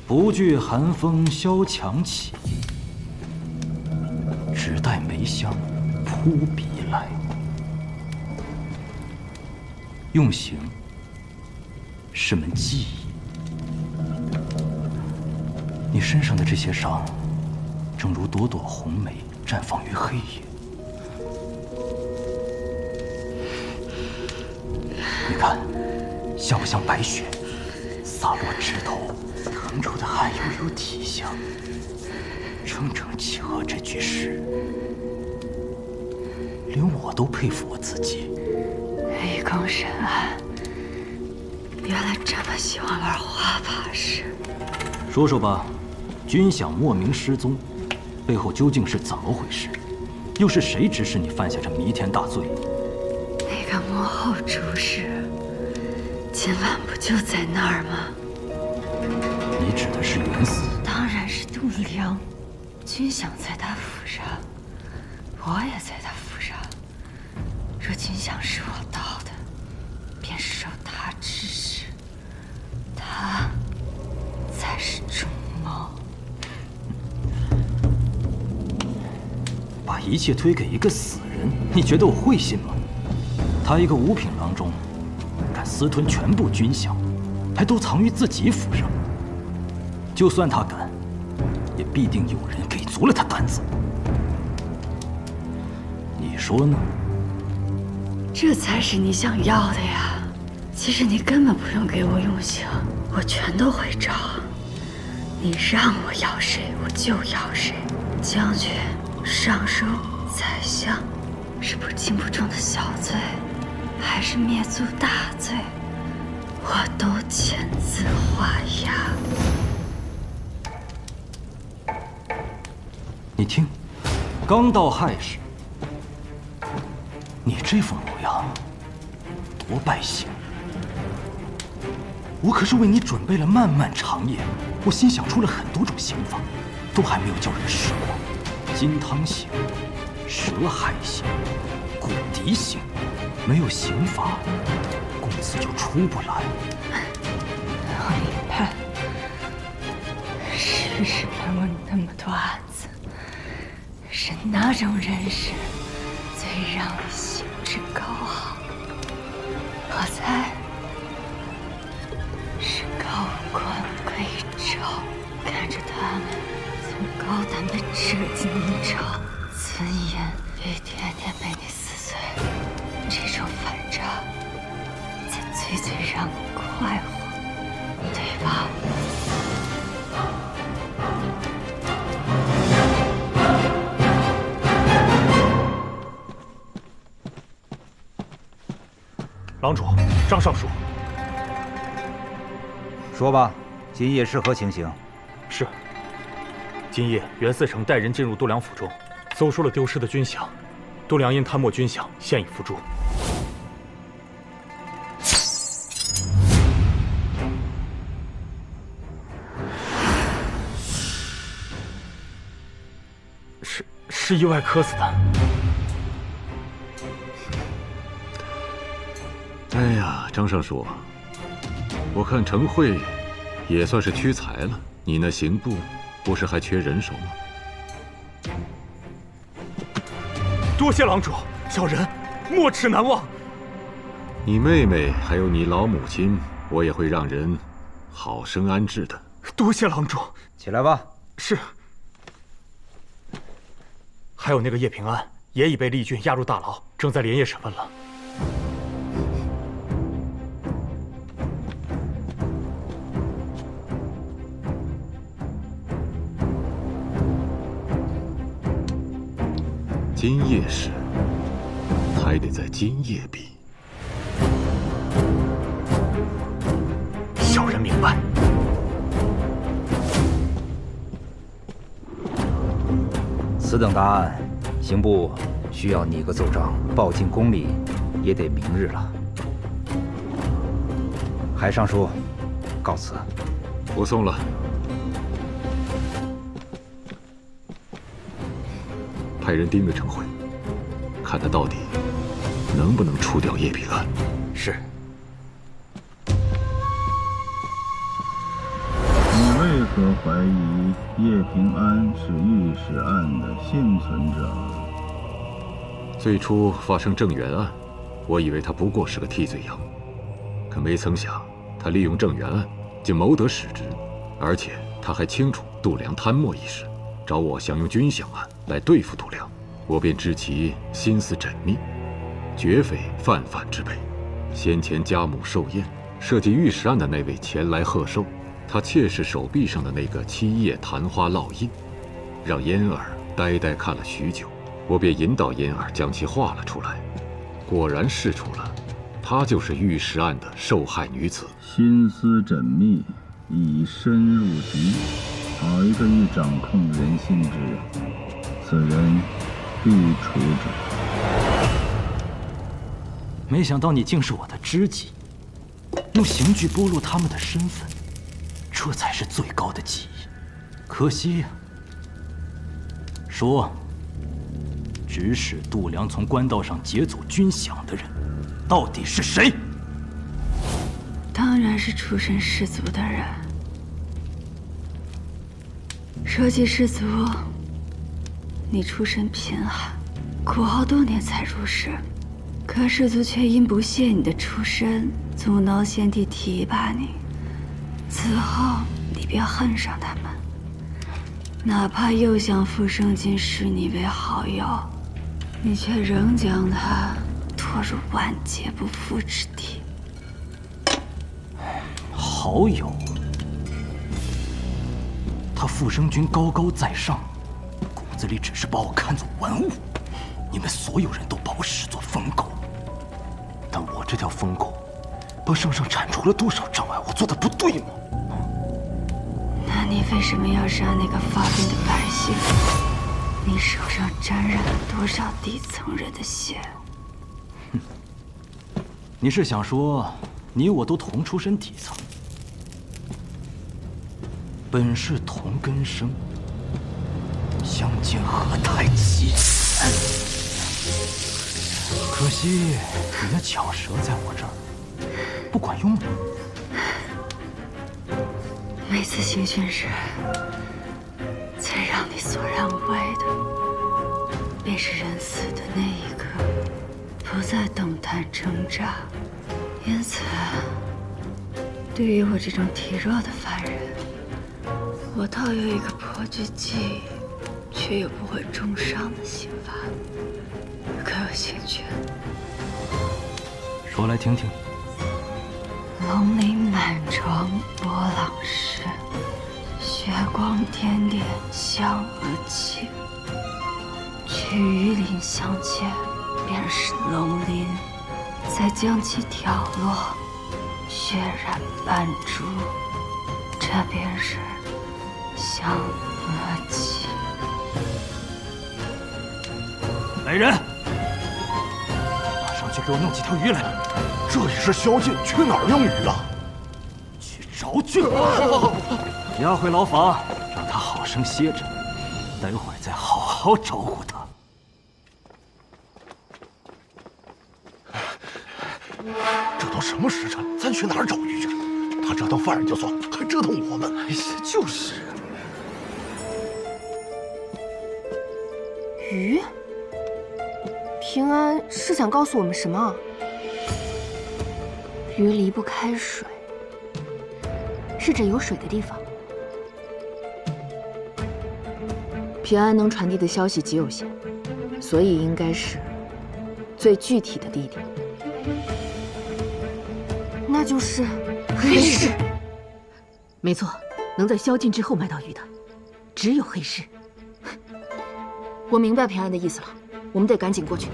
不惧寒风萧墙起，只待梅香扑鼻来。用刑是门技艺，你身上的这些伤，正如朵朵红梅绽放于黑夜。你看，像不像白雪洒落枝头，腾出的汗又有体香，整整契合这句诗，连我都佩服我自己。立功深谙，原来这么喜欢玩花把式。说说吧，军饷莫名失踪，背后究竟是怎么回事？又是谁指使你犯下这弥天大罪？那个幕后主使，今晚不就在那儿吗？你指的是袁嗣？当然是度量。军饷在他府上，我也在他府上。若军饷是我盗的，便是受他指使，他才是主谋。把一切推给一个死人，你觉得我会信吗？他一个五品郎中，敢私吞全部军饷，还都藏于自己府上。就算他敢，也必定有人给足了他胆子。你说呢？这才是你想要的呀！其实你根本不用给我用刑，我全都会找。你让我要谁，我就要谁。将军、尚书、宰相，是不禁不中的小罪，还是灭族大罪，我都签字画押。你听，刚到亥时，你这副模样，多败兴！我可是为你准备了漫漫长夜，我心想出了很多种刑法，都还没有叫人试过。金汤刑、蛇海刑、骨笛刑，没有刑法，公子就出不来。你看，世上有那么多案子，是哪种人士最让你兴致高昂？我猜是高官贵胄，看着他们从高胆的折尽衣裳，尊严一点点被你撕碎，这种反差才最让你快活，对吧？郎主，张尚书，说吧，今夜是何情形？是。今夜袁嗣成带人进入度量府中，搜出了丢失的军饷。度量因贪墨军饷，现已伏诛。是意外磕死的。哎呀，张尚书，我看程慧也算是屈才了。你那刑部不是还缺人手吗？多谢郎主，小人没齿难忘。你妹妹还有你老母亲，我也会让人好生安置的。多谢郎主。起来吧。是。还有那个叶平安，也已被厉郡押入大牢，正在连夜审问了。今夜事还得在今夜比。小人明白。此等大案，刑部需要拟个奏章报进宫里，也得明日了。海尚书，告辞。不送了。派人盯着程慧，看他到底能不能除掉叶平安。是。你为何怀疑叶平安是御史案的幸存者？最初发生郑源案，我以为他不过是个替罪羊，可没曾想他利用郑源案竟谋得使职，而且他还清楚度量贪墨一事，找我想用军饷案来对付度量，我便知其心思缜密，绝非泛泛之辈。先前家母寿宴设计御史案的那位前来贺寿，他窃视手臂上的那个7叶昙花烙印，让嫣儿呆呆看了许久。我便引导嫣儿将其画了出来，果然试出了，她就是御史案的受害女子。心思缜密，已深入局，好一个欲掌控人心之人，此人必除之。没想到你竟是我的知己，用刑具剥落他们的身份，这才是最高的技艺。可惜呀。说，指使度量从官道上劫走军饷的人，到底是谁？当然是出身士族的人。说起士族，你出身贫寒，苦熬多年才入仕，可士族却因不屑你的出身，阻挠先帝提拔你。此后，你便恨上他们，哪怕又想傅生进视你为好友，你却仍将他拖入万劫不复之地。好友？他傅生君高高在上，骨子里只是把我看作文物，你们所有人都把我视作疯狗。但我这条疯狗，帮圣上铲除了多少障碍？我做的不对吗？那你为什么要杀那个发病的百姓？你手上沾染了多少底层人的血？你是想说，你我都同出身底层，本是同根生，相煎何太急？可惜你的巧舌在我这儿不管用了。每次行训时，最让你索然无味的，便是人死的那一刻，不再等待挣扎。因此，对于我这种体弱的凡人，我倒有一个颇具技艺却又不会重伤的刑罚，可有兴趣？说来听听。龙鳞满床波浪湿，血光点点香而起。取鱼鳞相间，便是龙鳞；再将其挑落，血染斑珠，这便是香而起。来人，马上去给我弄几条鱼来。这也是宵禁，去哪儿用鱼了？去找郡押回牢房，让他好生歇着，待会儿再好好招呼他。这都什么时辰，咱去哪儿找鱼去？他折腾犯人就算，还折腾我们。哎呀，就是。鱼？平安是想告诉我们什么？鱼离不开水，是指有水的地方。平安能传递的消息极有限，所以应该是最具体的地点。那就是黑市。没错，能在宵禁之后买到鱼的，只有黑市。我明白平安的意思了，我们得赶紧过去。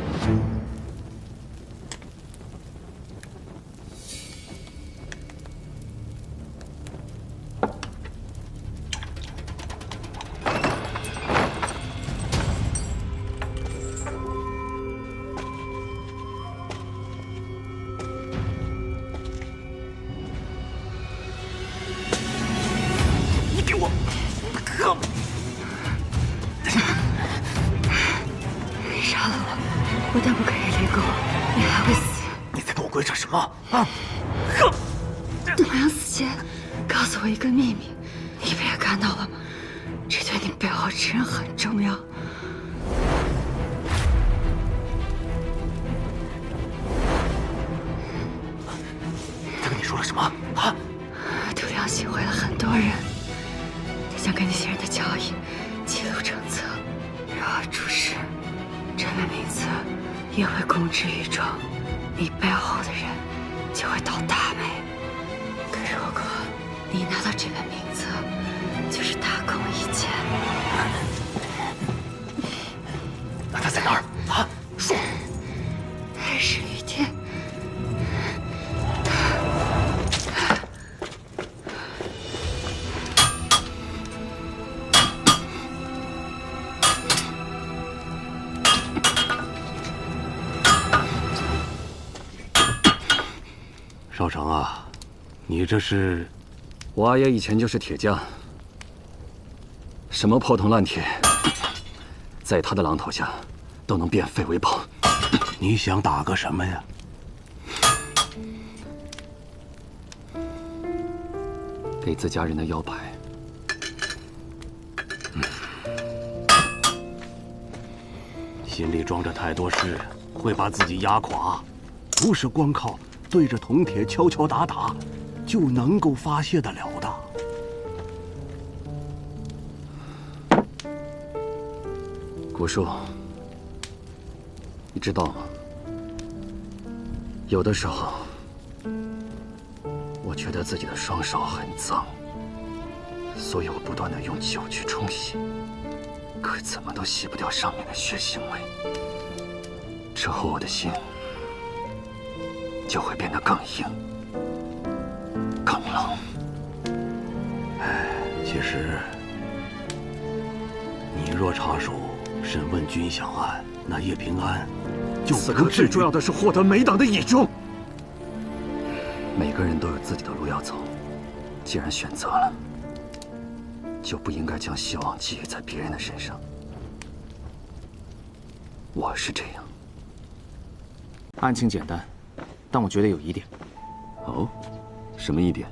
不但不可以离宫，你还会死。你在跟我鬼扯什么啊？东阳死前告诉我一个秘密，你不也看到了吗？这对你背后之人很重要。他跟你说了什么啊？东阳行贿了很多人，他将跟那些人的交易记录成册，若出事，这本名册也会公之于众，你背后的人就会倒大霉。可如果你拿到这本名册，就是大功一件。那他在哪儿啊？说。黑市旅店。少成啊，你这是……我阿爷以前就是铁匠，什么破铜烂铁，在他的榔头下都能变废为宝。你想打个什么呀？给自家人的腰牌。心里装着太多事，会把自己压垮，不是光靠对着铜铁敲敲打打就能够发泄得了的。古树，你知道吗？有的时候，我觉得自己的双手很脏，所以我不断地用酒去冲洗。可怎么都洗不掉上面的血腥味。之后我的心就会变得更硬、更冷。其实，你若插手审问军饷案，那叶平安就此刻最重要的是获得美党的倚重。每个人都有自己的路要走，既然选择了，就不应该将希望寄予在别人的身上。我是这样。案情简单，但我觉得有疑点。哦，什么疑点？